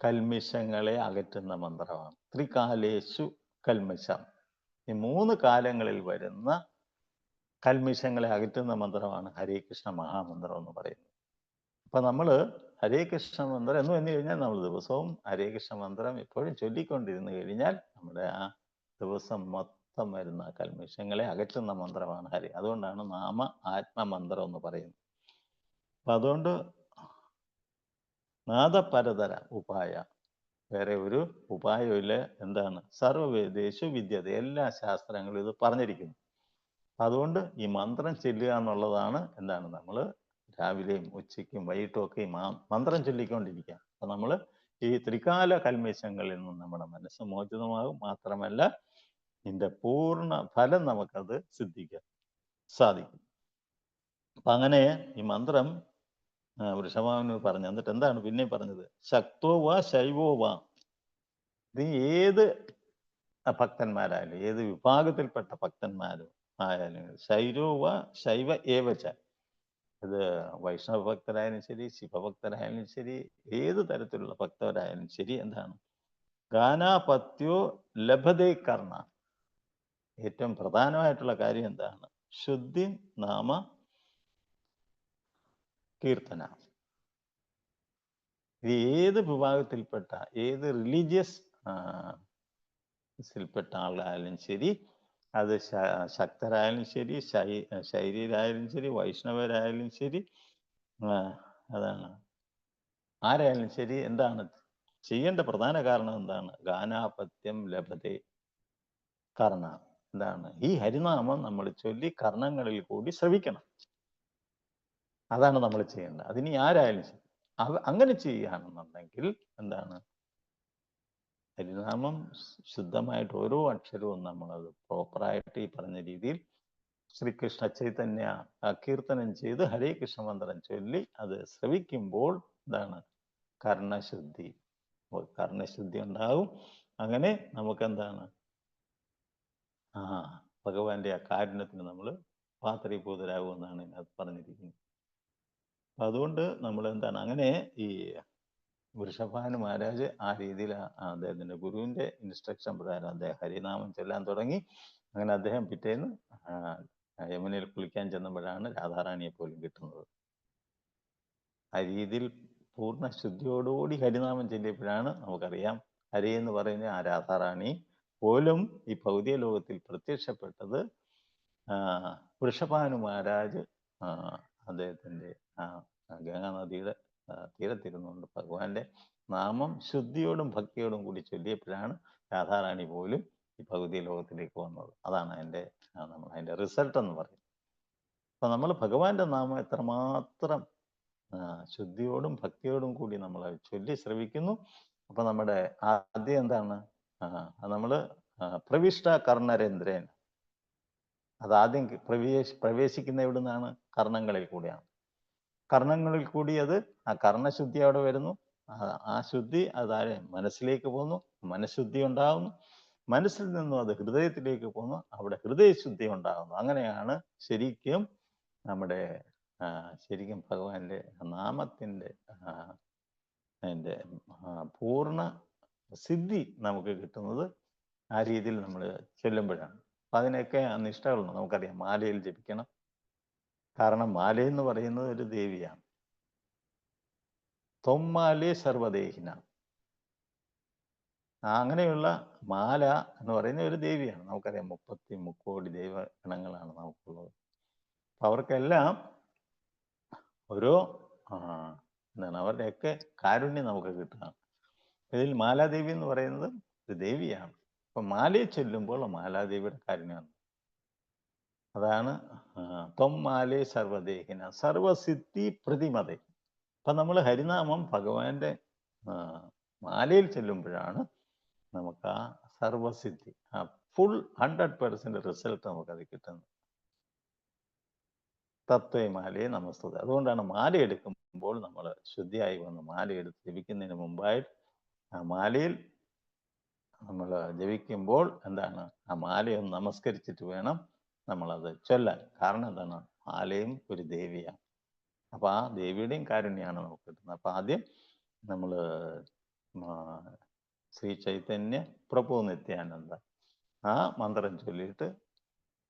കൽമിഷങ്ങളെ അകറ്റുന്ന മന്ത്രമാണ്. ത്രികാലേശു കൽമിഷം. ഈ 3 കാലങ്ങളിൽ വരുന്ന കൽമിഷങ്ങളെ അകറ്റുന്ന മന്ത്രമാണ് ഹരേ കൃഷ്ണ മഹാമന്ത്രം എന്ന് പറയുന്നത്. അപ്പൊ നമ്മള് ഹരേ കൃഷ്ണ മന്ത്രം എന്ന് പറഞ്ഞു കഴിഞ്ഞാൽ നമ്മൾ ദിവസവും ഹരേ കൃഷ്ണ മന്ത്രം എപ്പോഴും ചൊല്ലിക്കൊണ്ടിരുന്നു കഴിഞ്ഞാൽ നമ്മുടെ ആ ദിവസം മൊത്തം വരുന്ന കൽമിഷങ്ങളെ അകറ്റുന്ന മന്ത്രമാണ് ഹരി. അതുകൊണ്ടാണ് നാമ ആത്മമന്ത്രം എന്ന് പറയുന്നത്. അപ്പൊ അതുകൊണ്ട് നാദപരതര ഉപായ, വേറെ ഒരു ഉപായമില്ല. എന്താണ്? സർവവേദേഷു വിദ്യത, എല്ലാ ശാസ്ത്രങ്ങളും ഇത് പറഞ്ഞിരിക്കുന്നു. അതുകൊണ്ട് ഈ മന്ത്രം ചൊല്ലുക എന്നുള്ളതാണ് എന്താണ്? നമ്മൾ രാവിലെയും ഉച്ചയ്ക്കും വൈകിട്ടും ഒക്കെ ഈ മന്ത്രം ചൊല്ലിക്കൊണ്ടിരിക്കുക. അപ്പൊ നമ്മൾ ഈ ത്രികാല കൽമേശങ്ങളിൽ നിന്നും നമ്മുടെ മനസ്സ് മോചിതമാകും. മാത്രമല്ല ഇതിന്റെ പൂർണ്ണ ഫലം നമുക്കത് സിദ്ധിക്കാൻ സാധിക്കും. അപ്പൊ അങ്ങനെ ഈ മന്ത്രം വൃഷഭാവന് പറഞ്ഞു. എന്നിട്ട് എന്താണ് പിന്നെ പറഞ്ഞത്? ശക്തോ വാ ശൈവോ വാ, ഇത് ഏത് ഭക്തന്മാരായാലും ഏത് വിഭാഗത്തിൽപ്പെട്ട ഭക്തന്മാരും ആയാലും, ശൈവ ശൈവ ഏവച, ഇത് വൈഷ്ണവ ഭക്തരായാലും ശരി, ശിവഭക്തരായാലും ശരി, ഏത് തരത്തിലുള്ള ഭക്തരായാലും ശരി, എന്താണ്? ഗാനാപത്യോ ലഭതേ കർണ, ഏറ്റവും പ്രധാനമായിട്ടുള്ള കാര്യം എന്താണ്? ശുദ്ധി നാമ കീർത്തന. ഇത് ഏത് വിഭാഗത്തിൽപ്പെട്ട, ഏത് റിലീജിയസ് പ്പെട്ട ആളായാലും ശരി, അത് ശക്തരായാലും ശരി, ശൈര്യരായാലും ശരി, വൈഷ്ണവരായാലും ശരി, അതാണ് ആരായാലും ശരി, എന്താണ് ചെയ്യേണ്ട പ്രധാന കാരണം എന്താണ്? ഗാനാപത്യം ലഭത്തെ കർണ. എന്താണ്? ഈ ഹരിനാമം നമ്മൾ ചൊല്ലി കർണങ്ങളിൽ കൂടി ശ്രവിക്കണം. അതാണ് നമ്മൾ ചെയ്യേണ്ടത്. അതിനി ആരായാലും ശരി. അങ്ങനെ ചെയ്യുകയാണെന്നുണ്ടെങ്കിൽ എന്താണ്? ഹരിനാമം ശുദ്ധമായിട്ട് ഓരോ അക്ഷരവും നമ്മളത് പ്രോപ്പറായിട്ട് ഈ പറഞ്ഞ രീതിയിൽ ശ്രീകൃഷ്ണ ചൈതന്യ കീർത്തനം ചെയ്ത് ഹരേ കൃഷ്ണ മന്ത്രം ചൊല്ലി അത് ശ്രവിക്കുമ്പോൾ എന്താണ്? കർണശുദ്ധി ഉണ്ടാവും. അങ്ങനെ നമുക്ക് എന്താണ്? ഭഗവാന്റെ ആ കാരുണ്യത്തിന് നമ്മൾ പാത്രീഭൂതരാകുമെന്നാണ് ഇതിനകത്ത് പറഞ്ഞിരിക്കുന്നത്. അതുകൊണ്ട് നമ്മൾ എന്താണ്, അങ്ങനെ ഈ വൃഷഭാനു മഹാരാജ് ആ രീതിയിൽ അദ്ദേഹത്തിന്റെ ഗുരുവിന്റെ ഇൻസ്ട്രക്ഷൻ പ്രകാരം അദ്ദേഹം ഹരിനാമം ചൊല്ലാൻ തുടങ്ങി. അങ്ങനെ അദ്ദേഹം പിറ്റേന്ന് യമുനയിൽ കുളിക്കാൻ ചെന്നപ്പോഴാണ് രാധാറാണിയെ പോലും കിട്ടുന്നത്. ആ രീതിയിൽ പൂർണ്ണ ശുദ്ധിയോടുകൂടി ഹരിനാമം ചൊല്ലിയപ്പോഴാണ് നമുക്കറിയാം ഹരി എന്ന് പറയുന്ന ആ രാധാറാണി പോലും ഈ ഭൗതിക ലോകത്തിൽ പ്രത്യക്ഷപ്പെട്ടത് വൃഷഭാനു മഹാരാജ് അദ്ദേഹത്തിന്റെ ഗംഗാനദിയുടെ തീരത്തിരുന്നുകൊണ്ട് ഭഗവാന്റെ നാമം ശുദ്ധിയോടും ഭക്തിയോടും കൂടി ചൊല്ലിയപ്പോഴാണ് രാധാറാണി പോലും ഈ ഭൗതിക ലോകത്തിലേക്ക് വന്നത്. അതാണ് അതിന്റെ റിസൾട്ട് എന്ന് പറയുന്നത്. അപ്പൊ നമ്മൾ ഭഗവാന്റെ നാമം എത്രമാത്രം ശുദ്ധിയോടും ഭക്തിയോടും കൂടി നമ്മൾ ചൊല്ലി ശ്രവിക്കുന്നു. അപ്പൊ നമ്മുടെ ആദ്യം എന്താണ്? നമ്മള് പ്രവിഷ്ട കർണരേന്ദ്രൻ. അതാദ്യം പ്രവേശിക്കുന്ന എവിടെ നിന്നാണ്? കർണങ്ങളിൽ കൂടിയാണ്. കർണങ്ങളിൽ കൂടി അത് ആ കർണശുദ്ധി അവിടെ വരുന്നു. ആ ശുദ്ധി അതായത് മനസ്സിലേക്ക് പോകുന്നു, മനഃശുദ്ധി ഉണ്ടാകുന്നു. മനസ്സിൽ നിന്നും അത് ഹൃദയത്തിലേക്ക് പോകുന്നു, അവിടെ ഹൃദയശുദ്ധി ഉണ്ടാകുന്നു. അങ്ങനെയാണ് ശരിക്കും നമ്മുടെ ശരിക്കും ഭഗവാന്റെ നാമത്തിന്റെ അതിൻ്റെ പൂർണ്ണ സിദ്ധി നമുക്ക് കിട്ടുന്നത് ആ രീതിയിൽ നമ്മൾ ചൊല്ലുമ്പോഴാണ്. അപ്പം അതിനൊക്കെ നിഷ്ഠകളുണ്ട്. നമുക്കറിയാം മാലയിൽ ജപിക്കണം. കാരണം മാലയെന്ന് പറയുന്നത് ഒരു ദേവിയാണ്. തൊമ്മാലേ സർവദേഹിന. അങ്ങനെയുള്ള മാല എന്ന് പറയുന്ന ഒരു ദേവിയാണ്. നമുക്കറിയാം 33 കോടി ദൈവഗണങ്ങളാണ് നമുക്കുള്ളത്. അവർക്കെല്ലാം ഓരോ എന്താണ് അവരുടെയൊക്കെ കാരുണ്യം നമുക്ക് കിട്ടുകയാണ്. ഇതിൽ മാലാദേവി എന്ന് പറയുന്നത് ഒരു ദേവിയാണ്. അപ്പൊ മാലയെ ചൊല്ലുമ്പോൾ മാലാദേവിയുടെ കാരുണ്യമാണ്. അതാണ് ത്വംമാലേ സർവദേഹിന സർവസിദ്ധി പ്രതിമതേ. അപ്പൊ നമ്മൾ ഹരിനാമം ഭഗവാന്റെ മാലയിൽ ചെല്ലുമ്പോഴാണ് നമുക്ക് ആ സർവസിദ്ധി, ആ ഫുൾ 100% റിസൾട്ട് നമുക്കത് കിട്ടുന്നത്. തത്വമാലയെ നമസ്തുത. അതുകൊണ്ടാണ് മാല എടുക്കുമ്പോൾ നമ്മൾ ശുദ്ധിയായി വന്ന് മാല എടുത്ത് ജപിക്കുന്നതിന് മുമ്പായി ആ മാലയിൽ നമ്മൾ ജപിക്കുമ്പോൾ എന്താണ്, ആ മാലയൊന്ന് നമസ്കരിച്ചിട്ട് വേണം നമ്മളത് ചൊല്ലാൻ. കാരണം എന്താണ്, മാലയും ഒരു ദേവിയാണ്. അപ്പൊ ആ ദേവിയുടെയും കാരുണ്യമാണ് നമുക്ക് കിട്ടുന്നത്. അപ്പൊ ആദ്യം നമ്മൾ ശ്രീ ചൈതന്യ പ്രഭു നിത്യാനന്ദ ആ മന്ത്രം ചൊല്ലിയിട്ട്,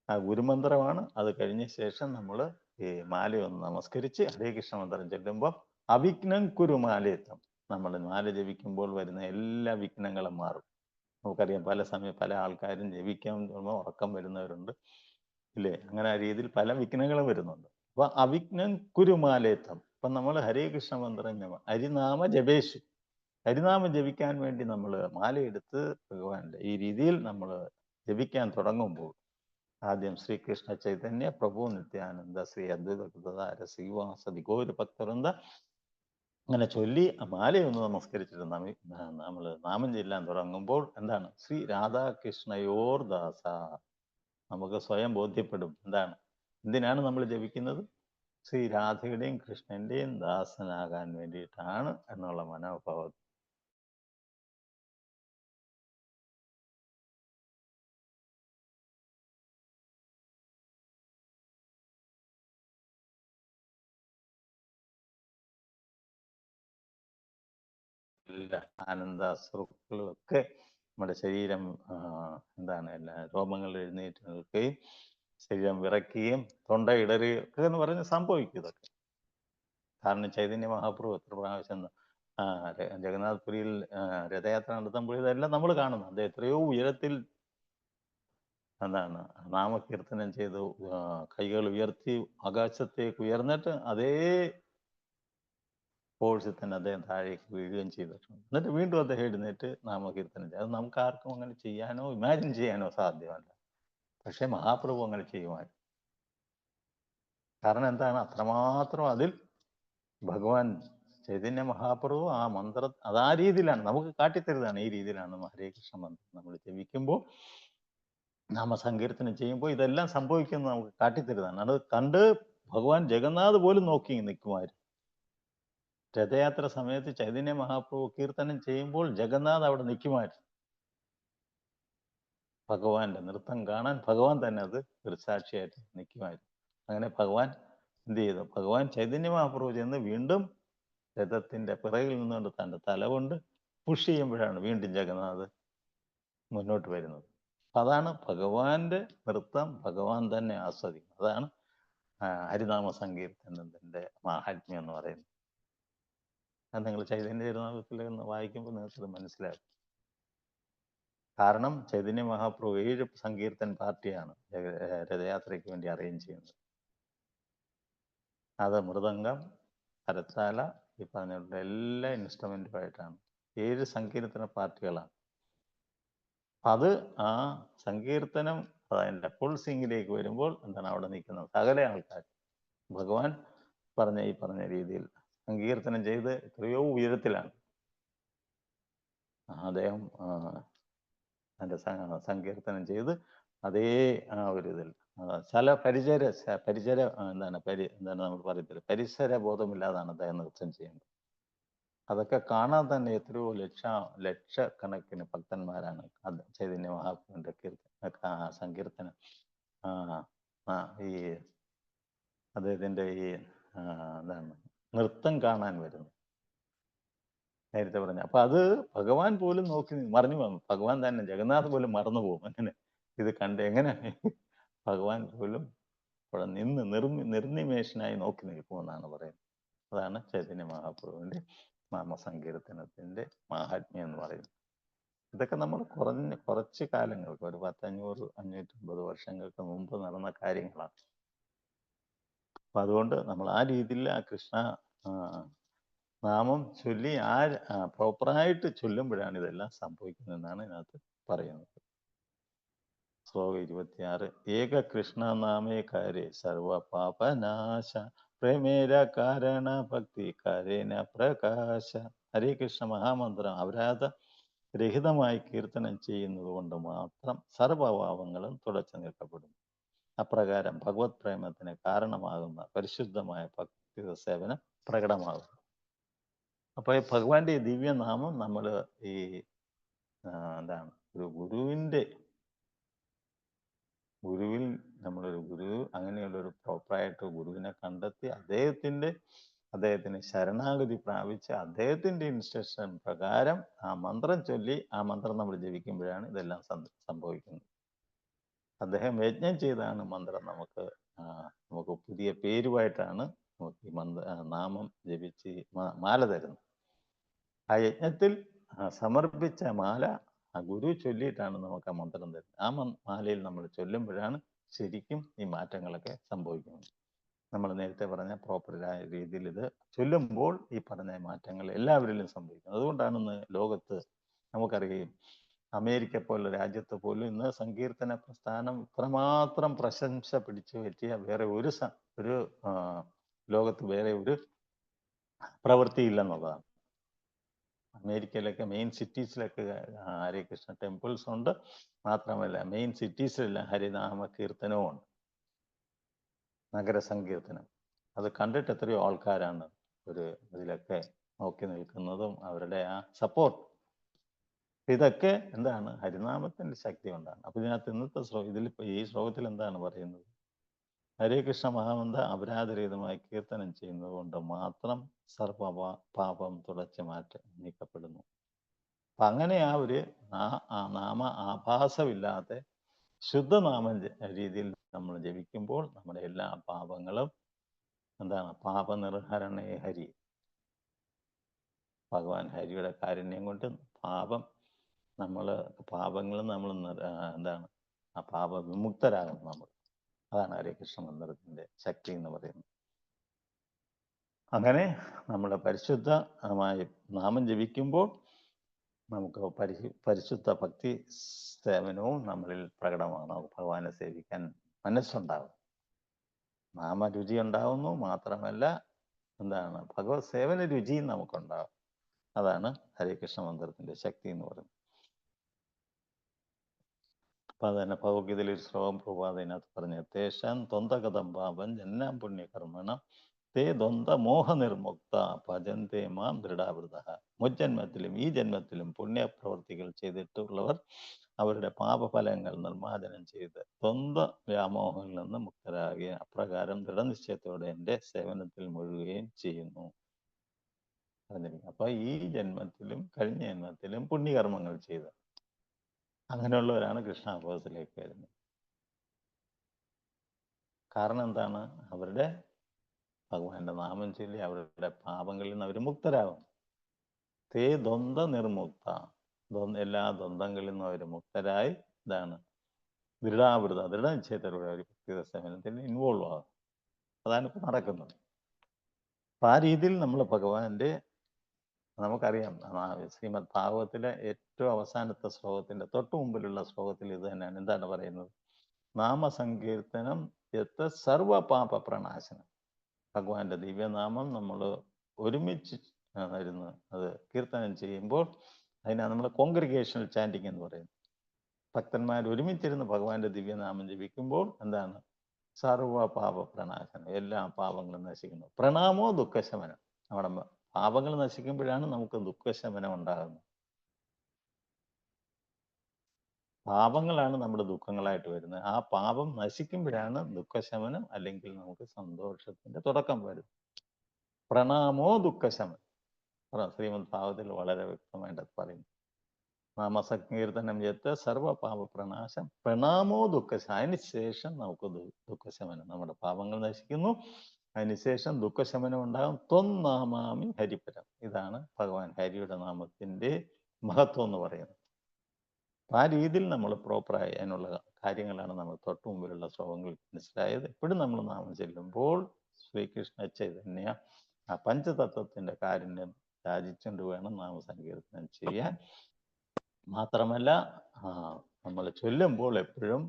ആ ഗുരുമന്ത്രമാണ്. അത് കഴിഞ്ഞ ശേഷം നമ്മൾ ഈ മാലയൊന്ന് നമസ്കരിച്ച് ഹരേ കൃഷ്ണ മന്ത്രം ചൊല്ലുമ്പോൾ അവിഘ്നം കുരുമാലയത്വം. നമ്മൾ മാല ജപിക്കുമ്പോൾ വരുന്ന എല്ലാ വിഘ്നങ്ങളും മാറും. നമുക്കറിയാം പല ആൾക്കാരും ജപിക്കാൻ ഉറക്കം വരുന്നവരുണ്ട്, ഇല്ലേ? അങ്ങനെ ആ രീതിയിൽ പല വിഘ്നങ്ങളും വരുന്നുണ്ട്. അപ്പൊ അവിഘ്നം കുരുമാലയത്വം. അപ്പൊ നമ്മൾ ഹരേ കൃഷ്ണ മന്ത്രം ഹരിനാമ ജപേശു, ഹരിനാമം ജപിക്കാൻ വേണ്ടി നമ്മൾ മാലയെടുത്ത് ഭഗവാന്റെ ഈ രീതിയിൽ നമ്മൾ ജപിക്കാൻ തുടങ്ങുമ്പോൾ ആദ്യം ശ്രീകൃഷ്ണ ചൈതന്യ പ്രഭു നിത്യാനന്ദ ശ്രീ അദ്വൈത കൃതധാര ശ്രീവാസതി ഗൗര ഭക്തവൃന്ദ അങ്ങനെ ചൊല്ലി മാലയൊന്ന് നമസ്കരിച്ചിട്ട് നമ്മൾ നാമം ചെല്ലാൻ തുടങ്ങുമ്പോൾ എന്താണ്, ശ്രീ രാധാകൃഷ്ണയോർ ദാസ. നമുക്ക് സ്വയം ബോധ്യപ്പെടും എന്താണ്, എന്തിനാണ് നമ്മൾ ജപിക്കുന്നത്? ശ്രീ രാധയുടെയും കൃഷ്ണന്റെയും ദാസനാകാൻ വേണ്ടിയിട്ടാണ് എന്നുള്ള മനോഭാവം. എല്ലാ ആനന്ദാശ്രുക്കളും ഒക്കെ നമ്മുടെ ശരീരം എന്താണ് എല്ലാ രോമങ്ങൾ എഴുന്നേറ്റ് നിൽക്കുകയും ശരീരം വിറയ്ക്കുകയും തൊണ്ട ഇടറുകയും ഒക്കെ എന്ന് പറഞ്ഞ് സംഭവിക്കും ഇതൊക്കെ. കാരണം ചൈതന്യ മഹാപ്രഭു എത്ര പ്രാവശ്യം ജഗന്നാഥ് പുരിയിൽ രഥയാത്ര നടത്തുമ്പോൾ ഇതെല്ലാം നമ്മൾ കാണുന്നു. അത് എത്രയോ ഉയരത്തിൽ എന്താണ് നാമകീർത്തനം ചെയ്തു, കൈകൾ ഉയർത്തി ആകാശത്തേക്ക് ഉയർന്നിട്ട് അതേ ഫോഴ്സിൽ തന്നെ അദ്ദേഹം താഴേക്ക് വീഴുകയും ചെയ്തിട്ടുണ്ട്. എന്നിട്ട് വീണ്ടും അദ്ദേഹം എഴുന്നേറ്റ് നാമകീർത്തനം ചെയ്തു. അത് നമുക്ക് ആർക്കും അങ്ങനെ ചെയ്യാനോ ഇമാജിൻ ചെയ്യാനോ സാധ്യമല്ല. പക്ഷെ മഹാപ്രഭു അങ്ങനെ ചെയ്യുമായിരുന്നു. കാരണം എന്താണ്, അത്രമാത്രം അതിൽ ഭഗവാൻ ചൈതന്യ മഹാപ്രഭു ആ മന്ത്രം അത് ആ രീതിയിലാണ് നമുക്ക് കാട്ടിത്തരുന്നതാണ്. ഈ രീതിയിലാണ് ഹരേ കൃഷ്ണ മന്ത്രം നമ്മൾ ജപിക്കുമ്പോൾ, നാമസങ്കീർത്തനം ചെയ്യുമ്പോൾ ഇതെല്ലാം സംഭവിക്കുന്നത് നമുക്ക് കാട്ടിത്തരുന്നതാണ്. അത് കണ്ട് ഭഗവാൻ ജഗന്നാഥ് പോലും നോക്കി നിൽക്കുമായിരുന്നു. രഥയാത്ര സമയത്ത് ചൈതന്യ മഹാപ്രഭു കീർത്തനം ചെയ്യുമ്പോൾ ജഗന്നാഥ് അവിടെ നിൽക്കുമായിരുന്നു. ഭഗവാന്റെ നൃത്തം കാണാൻ ഭഗവാൻ തന്നെ അത് ദൃക്സാക്ഷിയായിട്ട് നിൽക്കുമായിരുന്നു. അങ്ങനെ ഭഗവാൻ എന്ത് ചെയ്തു? ഭഗവാൻ ചൈതന്യ മഹാപ്രഭു ചെന്ന് വീണ്ടും രഥത്തിന്റെ പിറകിൽ നിന്നുകൊണ്ട് തന്റെ തല കൊണ്ട് പുഷ് ചെയ്യുമ്പോഴാണ് വീണ്ടും ജഗന്നാഥ് മുന്നോട്ട് വരുന്നത്. അതാണ് ഭഗവാന്റെ നൃത്തം ഭഗവാൻ തന്നെ ആസ്വദിക്കും. അതാണ് ഹരിനാമ സങ്കീർത്തനത്തിന്റെ മാഹാത്മ്യം എന്ന് പറയുന്നത്. അത് നിങ്ങൾ ചൈതന്യ ചരിതാമൃതത്തിൽ നിന്ന് വായിക്കുമ്പോൾ നിങ്ങൾക്കത് മനസ്സിലാകും. കാരണം ചൈതന്യ മഹാപ്രഭു 7 സങ്കീർത്തൻ പാർട്ടിയാണ് രഥയാത്രയ്ക്ക് വേണ്ടി അറേഞ്ച് ചെയ്യുന്നത്. അത് മൃദംഗം, കരത്താല, ഈ പറഞ്ഞ എല്ലാ ഇൻസ്ട്രുമെന്റുമായിട്ടാണ്. 7 സങ്കീർത്തന പാർട്ടികളാണ്. അത് ആ സങ്കീർത്തനം അതിൻ്റെ ഫുൾ സിംഗിലേക്ക് വരുമ്പോൾ എന്താണ് അവിടെ നിൽക്കുന്ന സകല ആൾക്കാർ ഭഗവാൻ ഈ പറഞ്ഞ രീതിയിൽ സങ്കീർത്തനം ചെയ്ത് എത്രയോ ഉയരത്തിലാണ് അദ്ദേഹം അതിൻ്റെ സങ്കീർത്തനം ചെയ്ത് അതേ ആ ഒരു ഇതിൽ ചില പരിചര എന്താണ് നമ്മൾ പറയത്തില്ല, പരിസര ബോധമില്ലാതാണ് അദ്ദേഹം നൃത്തം ചെയ്യുന്നത്. അതൊക്കെ കാണാൻ തന്നെ എത്രയോ ലക്ഷക്കണക്കിന് ഭക്തന്മാരാണ് ചൈതന്യ മഹാപ്രഭുവിന്റെ സങ്കീർത്തനം ഈ അദ്ദേഹത്തിന്റെ ഈ എന്താണ് നൃത്തം കാണാൻ വരുന്നത്. നേരത്തെ പറഞ്ഞു. അപ്പൊ അത് ഭഗവാൻ പോലും നോക്കി മറിഞ്ഞു പോകും. ഭഗവാൻ തന്നെ ജഗന്നാഥ് പോലും മറന്നു പോകും. അങ്ങനെ ഇത് കണ്ട് എങ്ങനെ ഭഗവാൻ പോലും അവിടെ നിന്ന് നിർനിമേഷനായി നോക്കി നിൽക്കുമെന്നാണ് പറയുന്നത്. അതാണ് ചൈതന്യ മഹാപ്രഭുവിന്റെ നാമസങ്കീർത്തനത്തിന്റെ മാഹാത്മ്യം എന്ന് പറയുന്നത്. ഇതൊക്കെ നമ്മൾ കുറച്ച് കാലങ്ങൾക്ക്, ഒരു 550 വർഷങ്ങൾക്ക് മുമ്പ് നടന്ന കാര്യങ്ങളാണ്. അപ്പൊ അതുകൊണ്ട് നമ്മൾ ആ രീതിയിൽ ആ കൃഷ്ണ നാമം ചൊല്ലി പ്രോപ്പറായിട്ട് ചൊല്ലുമ്പോഴാണ് ഇതെല്ലാം സംഭവിക്കുന്നതെന്നാണ് ഇതിനകത്ത് പറയുന്നത്. ശ്ലോകം 26. ഏക കൃഷ്ണ നാമേ കാരേ സർവ പാപനാശ പ്രേമേര കാരണ ഭക്തി കാരേന പ്രകാശ. ഹരേ കൃഷ്ണ മഹാമന്ത്രം അപരാധ രഹിതമായി കീർത്തനം ചെയ്യുന്നത് കൊണ്ട് മാത്രം സർവപാപങ്ങളും തുടച്ചു നിൽക്കപ്പെടുന്നു. അപ്രകാരം ഭഗവത് പ്രേമത്തിന് കാരണമാകുന്ന പരിശുദ്ധമായ ഭക്തി സേവനം പ്രകടമാകുന്നു. അപ്പൊ ഈ ഭഗവാന്റെ ഈ ദിവ്യനാമം നമ്മൾ ഈ എന്താണ് ഒരു ഗുരുവിൽ നമ്മളൊരു അങ്ങനെയുള്ളൊരു പ്രോപ്പറായിട്ട് ഗുരുവിനെ കണ്ടെത്തി അദ്ദേഹത്തിന് ശരണാഗതി പ്രാപിച്ച് അദ്ദേഹത്തിന്റെ ഇൻസ്ട്രക്ഷൻ പ്രകാരം ആ മന്ത്രം ചൊല്ലി ആ മന്ത്രം നമ്മൾ ജപിക്കുമ്പോഴാണ് ഇതെല്ലാം സംഭവിക്കുന്നത്. അദ്ദേഹം യജ്ഞം ചെയ്താണ് മന്ത്രം നമുക്ക് പുതിയ പേരുമായിട്ടാണ് നമുക്ക് ഈ നാമം ജപിച്ച് മാല തരുന്നത്. ആ യജ്ഞത്തിൽ സമർപ്പിച്ച മാല ആ ഗുരു ചൊല്ലിയിട്ടാണ് നമുക്ക് ആ മന്ത്രം തരുന്നത്. ആ മാലയിൽ നമ്മൾ ചൊല്ലുമ്പോഴാണ് ശരിക്കും ഈ മാറ്റങ്ങളൊക്കെ സംഭവിക്കുന്നത്. നമ്മൾ നേരത്തെ പറഞ്ഞ പ്രോപ്പറായ രീതിയിൽ ഇത് ചൊല്ലുമ്പോൾ ഈ പറഞ്ഞ മാറ്റങ്ങൾ എല്ലാവരിലും സംഭവിക്കുന്നത്. അതുകൊണ്ടാണ് ഇന്ന് ലോകത്ത് നമുക്കറിയാം, അമേരിക്ക പോലുള്ള രാജ്യത്ത് പോലും ഇന്ന് സങ്കീർത്തന പ്രസ്ഥാനം ഇത്രമാത്രം പ്രശംസ പിടിച്ചു പറ്റിയ വേറെ ഒരു ലോകത്ത് വേറെ ഒരു പ്രവൃത്തിയില്ലെന്നുള്ളതാണ്. അമേരിക്കയിലൊക്കെ മെയിൻ സിറ്റീസിലൊക്കെ ഹരേ കൃഷ്ണ ടെമ്പിൾസ് ഉണ്ട്. മാത്രമല്ല മെയിൻ സിറ്റീസിലെല്ലാം ഹരിനാമ കീർത്തനവും ഉണ്ട്, നഗര സങ്കീർത്തനം. അത് കണ്ടിട്ട് എത്രയോ ആൾക്കാരാണ് ഇതിലൊക്കെ നോക്കി നിൽക്കുന്നതും അവരുടെ ആ സപ്പോർട്ട്. ഇതൊക്കെ എന്താണ് ഹരിനാമത്തിന്റെ ശക്തി കൊണ്ടാണ്. അപ്പൊ ഇതിനകത്ത് ഇന്നത്തെ ഈ ശ്ലോകത്തിൽ എന്താണ് പറയുന്നത്? ഹരേ കൃഷ്ണ മഹാമന്ത്ര അപരാധരഹിതമായി കീർത്തനം ചെയ്യുന്നത് കൊണ്ട് മാത്രം സർവ പാപം തുടച്ചു നീക്കപ്പെടുന്നു. അപ്പൊ അങ്ങനെ നാമ ആഭാസമില്ലാതെ ശുദ്ധനാമ രീതിയിൽ നമ്മൾ ജപിക്കുമ്പോൾ നമ്മുടെ എല്ലാ പാപങ്ങളും എന്താണ് പാപനിർഹരണേ ഹരി. ഭഗവാൻ ഹരിയുടെ കാരുണ്യം കൊണ്ട് പാപങ്ങളിൽ നമ്മൾ എന്താണ് ആ പാപവിമുക്തരാകും നമ്മൾ. അതാണ് ഹരേ കൃഷ്ണ മന്ത്രത്തിന്റെ ശക്തി എന്ന് പറയുന്നത്. അങ്ങനെ നമ്മൾ പരിശുദ്ധമായി നാമം ജപിക്കുമ്പോൾ നമുക്ക് പരിശുദ്ധ ഭക്തി സേവനവും നമ്മളിൽ പ്രകടമാണ്. ഭഗവാനെ സേവിക്കാൻ മനസ്സുണ്ടാകും, നാമരുചി ഉണ്ടാകുന്നു. മാത്രമല്ല എന്താണ് ഭഗവത് സേവന രുചിയും നമുക്കുണ്ടാകും. അതാണ് ഹരേ കൃഷ്ണ മന്ത്രത്തിന്റെ ശക്തി എന്ന് പറയുന്നത്. അപ്പൊ അതന്നെ ഭഗവത്ഗീതയിൽ ഒരു ശ്ലോകം പ്രഭാതതിനകത്ത് പറഞ്ഞു, തേശാൻ തൊന്തകഥം പാപം ജന്നാം പുണ്യകർമ്മണം തേ ദ്വന്ദ് മോഹനിർമുക്ത ഭജന്തേ മാം ദൃഢാവൃത. മുജ്ജന്മത്തിലും ഈ ജന്മത്തിലും പുണ്യപ്രവർത്തികൾ ചെയ്തിട്ടുള്ളവർ അവരുടെ പാപഫലങ്ങൾ നിർമ്മാർജ്ജനം ചെയ്ത് ദ്വന്ദ് വ്യാമോഹങ്ങളിൽ നിന്ന് മുക്തരാകുകയും അപ്രകാരം ദൃഢനിശ്ചയത്തോടെ എൻ്റെ സേവനത്തിൽ മുഴുകുകയും ചെയ്യുന്നു. അപ്പൊ ഈ ജന്മത്തിലും കഴിഞ്ഞ ജന്മത്തിലും പുണ്യകർമ്മങ്ങൾ ചെയ്ത് അങ്ങനെയുള്ളവരാണ് കൃഷ്ണാഭോഗത്തിലേക്ക് വരുന്നത്. കാരണം എന്താണ്? അവരുടെ ഭഗവാന്റെ നാമം ചൊല്ലി അവരുടെ പാപങ്ങളിൽ നിന്ന് അവർ മുക്തരാകും. തേ ദ്വന്ദ് നിർമുക്ത, എല്ലാ ദ്വന്ദ്ങ്ങളിൽ നിന്നും അവർ മുക്തരായി ഇതാണ് ദൃഢനിശ്ചയത്തോടെ ഒരു വ്യക്തിഗത സേവനത്തിൽ ഇൻവോൾവ് ആകും. അതാണ് ഇപ്പൊ നടക്കുന്നത്. അപ്പൊ ആ രീതിയിൽ നമ്മൾ ഭഗവാന്റെ, നമുക്കറിയാം ശ്രീമദ് ഭാഗവത്തിലെ ഏറ്റവും അവസാനത്തെ ശ്ലോകത്തിന്റെ തൊട്ടു മുമ്പിലുള്ള ശ്ലോകത്തിൽ ഇത് തന്നെയാണ്. എന്താണ് പറയുന്നത്? നാമസങ്കീർത്തനം യത്ത് സർവപാപ പ്രണാശനം. ഭഗവാന്റെ ദിവ്യനാമം നമ്മൾ ഒരുമിച്ച് ഇരുന്ന് അത് കീർത്തനം ചെയ്യുമ്പോൾ അതിനാണ് നമ്മൾ കോൺഗ്രിഗേഷണൽ ചാൻറ്റിങ് എന്ന് പറയുന്നത്. ഭക്തന്മാർ ഒരുമിച്ചിരുന്ന് ഭഗവാന്റെ ദിവ്യനാമം ജപിക്കുമ്പോൾ എന്താണ്? സർവപാപ പ്രണാശനം, എല്ലാ പാപങ്ങളും നശിക്കുന്നു. പ്രണാമോ ദുഃഖശമനം. നമ്മുടെ പാപങ്ങൾ നശിക്കുമ്പോഴാണ് നമുക്ക് ദുഃഖശമനം ഉണ്ടാകുന്നത്. പാപങ്ങളാണ് നമ്മുടെ ദുഃഖങ്ങളായിട്ട് വരുന്നത്. ആ പാപം നശിക്കുമ്പോഴാണ് ദുഃഖശമനം അല്ലെങ്കിൽ നമുക്ക് സന്തോഷത്തിന്റെ തുടക്കം വരും. പ്രണാമോ ദുഃഖശമനം ശ്രീമദ് ഭാഗവതത്തിൽ വളരെ വ്യക്തമായിട്ട് പറയും. നാമസങ്കീർത്തനം യത്ത് സർവപാപ പ്രണാശം പ്രണാമോ ദുഃഖശമനം. അതിനുശേഷം നമുക്ക് ദുഃഖശമനം, നമ്മുടെ പാപങ്ങൾ നശിക്കുന്നു. അതിനുശേഷം ദുഃഖശമനം ഉണ്ടാകും. ത്വന്നാമാമി ഹരിപരം. ഇതാണ് ഭഗവാൻ ഹരിയുടെ നാമത്തിന്റെ മഹത്വം എന്ന് പറയുന്നത്. ആ രീതിയിൽ നമ്മൾ പ്രോപ്പറായി അതിനുള്ള കാര്യങ്ങളാണ് നമ്മൾ തൊട്ടു മുമ്പിലുള്ള ശ്ലോകങ്ങളിൽ മനസ്സിലായത്. എപ്പോഴും നമ്മൾ നാമം ചെല്ലുമ്പോൾ ശ്രീകൃഷ്ണ ചൈതന്യ ആ പഞ്ചതത്വത്തിന്റെ കാരുണ്യം യാചിച്ചുകൊണ്ട് വേണം നാമസങ്കീർത്തനം ചെയ്യാൻ. മാത്രമല്ല നമ്മൾ ചൊല്ലുമ്പോൾ എപ്പോഴും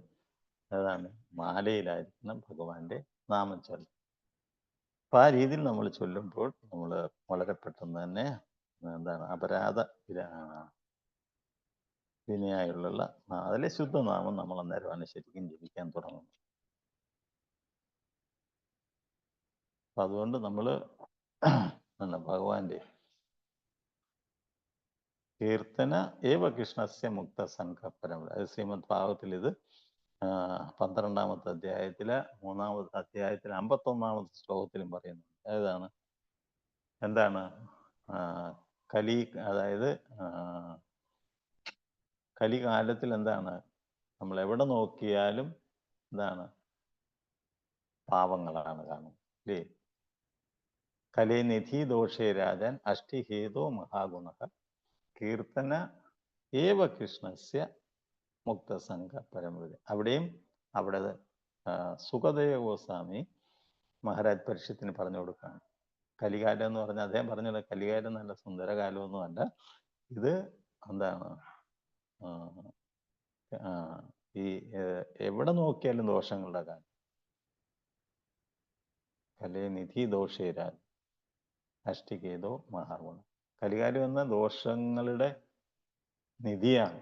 ഏതാണ് മാലയിലായിരിക്കണം ഭഗവാന്റെ നാമം ചൊല്ലും. അപ്പൊ ആ രീതിയിൽ നമ്മൾ ചൊല്ലുമ്പോൾ നമ്മൾ വളരെ പെട്ടെന്ന് തന്നെ എന്താണ് അപരാധ വിനയായുള്ള അതിലെ ശുദ്ധനാമം നമ്മൾ അന്നേരമാണ് ശരിക്കും ജപിക്കാൻ തുടങ്ങുന്നത്. അപ്പൊ അതുകൊണ്ട് നമ്മൾ ഭഗവാന്റെ കീർത്തന ഏവ കൃഷ്ണസ്യ മുക്ത സംഘപരം. അത് ശ്രീമദ് ഭാഗവത്തിൽ ഇത് 12-ാമത്തെ അധ്യായത്തിലെ 3-ാമത്തെ അധ്യായത്തിലെ 51-ാമത്തെ ശ്ലോകത്തിലും പറയുന്നു. ഏതാണ്? എന്താണ്? അതായത് കലികാലത്തിൽ എന്താണ്? നമ്മൾ എവിടെ നോക്കിയാലും എന്താണ്? പാവങ്ങളാണ് കാണുന്നത്, അല്ലേ? കലേനിധി ദോഷേ രാജൻ അഷ്ടിഹേതോ മഹാഗുണ കീർത്തന ഏവ കൃഷ്ണസ്യ മുക്തസംഘ പരമ്പര. അവിടെയും അവിടെ സുഖദേവ ഗോസ്വാമി മഹാരാജ് പരീക്ഷത്തിന് പറഞ്ഞു കൊടുക്കുകയാണ്. കലികാലം എന്ന് പറഞ്ഞാൽ അദ്ദേഹം പറഞ്ഞത് കലികാലം നല്ല സുന്ദരകാലമൊന്നും അല്ല, ഇത് എന്താണ്? ഈ എവിടെ നോക്കിയാലും ദോഷങ്ങളുടെ കാലം. കലേനിധി ദോഷേരാൻ അഷ്ടികേതോ മഹാഗുണം. കലികാലം എന്ന ദോഷങ്ങളുടെ നിധിയാണ്,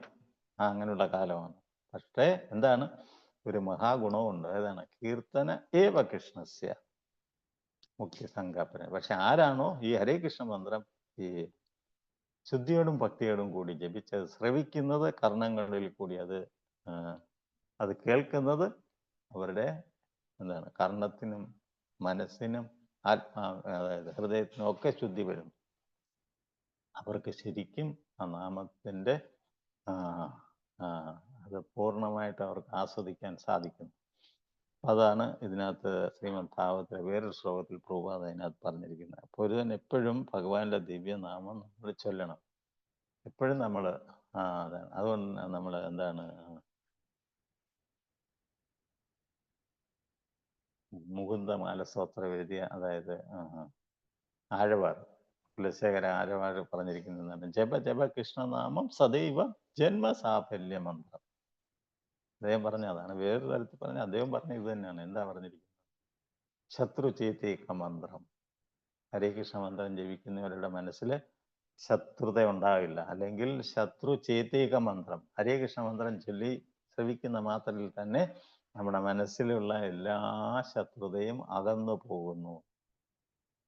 അങ്ങനെയുള്ള കാലമാണ്. പക്ഷേ എന്താണ്? ഒരു മഹാഗുണമുണ്ട്. ഏതാണ്? കീർത്തന ഏവ കൃഷ്ണസ്യ മുഖ്യ സംഘാപന. പക്ഷെ ആരാണോ ഈ ഹരേ കൃഷ്ണ മന്ത്രം ഈ ശുദ്ധിയോടും ഭക്തിയോടും കൂടി ജപിച്ചത് ശ്രവിക്കുന്നത്, കർണങ്ങളിൽ കൂടി അത് കേൾക്കുന്നത്, അവരുടെ എന്താണ് കർണത്തിനും മനസ്സിനും അതായത് ഹൃദയത്തിനും ഒക്കെ ശുദ്ധി വരും. അവർക്ക് ശരിക്കും ആ നാമത്തിന്റെ അത് പൂർണ്ണമായിട്ട് അവർക്ക് ആസ്വദിക്കാൻ സാധിക്കും. അതാണ് ഇതിനകത്ത് ശ്രീമദ് ഭാഗവത്തിലെ വേറൊരു ശ്ലോകത്തിൽ പ്രഭുപാദ് അതിനകത്ത് പറഞ്ഞിരിക്കുന്നത്. അപ്പോൾ ഒരുവൻ എപ്പോഴും ഭഗവാന്റെ ദിവ്യനാമം നമ്മൾ ചൊല്ലണം. എപ്പോഴും നമ്മൾ അതാണ്. അതുകൊണ്ട് നമ്മൾ എന്താണ് മുകുന്ദ മാലസ്തോത്രം എഴുതിയ, അതായത് ആഴവാർ കുലശേഖര ആഴവാർ പറഞ്ഞിരിക്കുന്നതാണ് ജപ ജപ കൃഷ്ണനാമം സദൈവ ജന്മസാഫല്യ മന്ത്രം. അദ്ദേഹം പറഞ്ഞ അതാണ്. വേറൊരു തരത്തിൽ പറഞ്ഞ അദ്ദേഹം പറഞ്ഞ ഇത് തന്നെയാണ്. എന്താ പറഞ്ഞിരിക്കുന്നത്? ശത്രു ചേതേക മന്ത്രം. ഹരേ കൃഷ്ണ മന്ത്രം ജപിക്കുന്നവരുടെ മനസ്സിൽ ശത്രുത ഉണ്ടാവില്ല. അല്ലെങ്കിൽ ശത്രു ചേതേക മന്ത്രം, ഹരേ കൃഷ്ണ മന്ത്രം ചൊല്ലി ശ്രവിക്കുന്ന മാത്രയിൽ തന്നെ നമ്മുടെ മനസ്സിലുള്ള എല്ലാ ശത്രുതയും അകന്നു പോകുന്നു.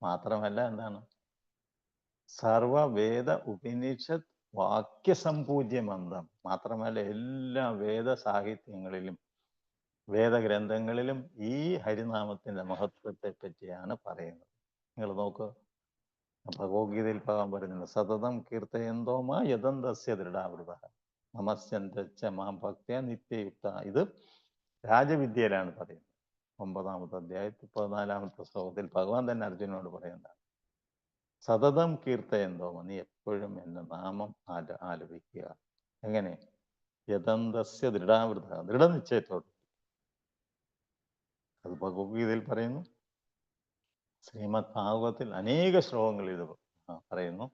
മാത്രമല്ല എന്താണ്, സർവവേദ ഉപനിഷത്ത് വാക്യസമ്പൂജ്യ മന്ത്രം. മാത്രമല്ല എല്ലാ വേദ സാഹിത്യങ്ങളിലും വേദഗ്രന്ഥങ്ങളിലും ഈ ഹരിനാമത്തിന്റെ മഹത്വത്തെ പറ്റിയാണ് പറയുന്നത്. നിങ്ങൾ നോക്കുക, ഭഗവത്ഗീതയിൽ ഭഗവാൻ പറയുന്നത് സതതം കീർത്തയന്തോമാ യദന്തസ്യ ദൃഢാവൃത നമസ്യന്തച്ച മാം ഭക്തിയ നിത്യയുക്ത. ഇത് രാജവിദ്യയിലാണ് പറയുന്നത്. 9-ാമത്തെ അധ്യായത്തിൽ 14-ാമത്തെ ശ്ലോകത്തിൽ ഭഗവാൻ തന്നെ അർജുനോട് പറയുന്നതാണ്. സതതം കീർത്തയന്തോമ, നീ എപ്പോഴും എൻ്റെ നാമം ആലപിക്കുക. എങ്ങനെ? യദന്തസ്യ ദൃഢാവൃത, ദൃഢനിശ്ചയത്തോട്. അത് ഭഗവത്ഗീതയിൽ പറയുന്നു. ശ്രീമദ് ഭാഗവത്തിൽ അനേക ശ്ലോകങ്ങൾ ഇത് പറയുന്നു.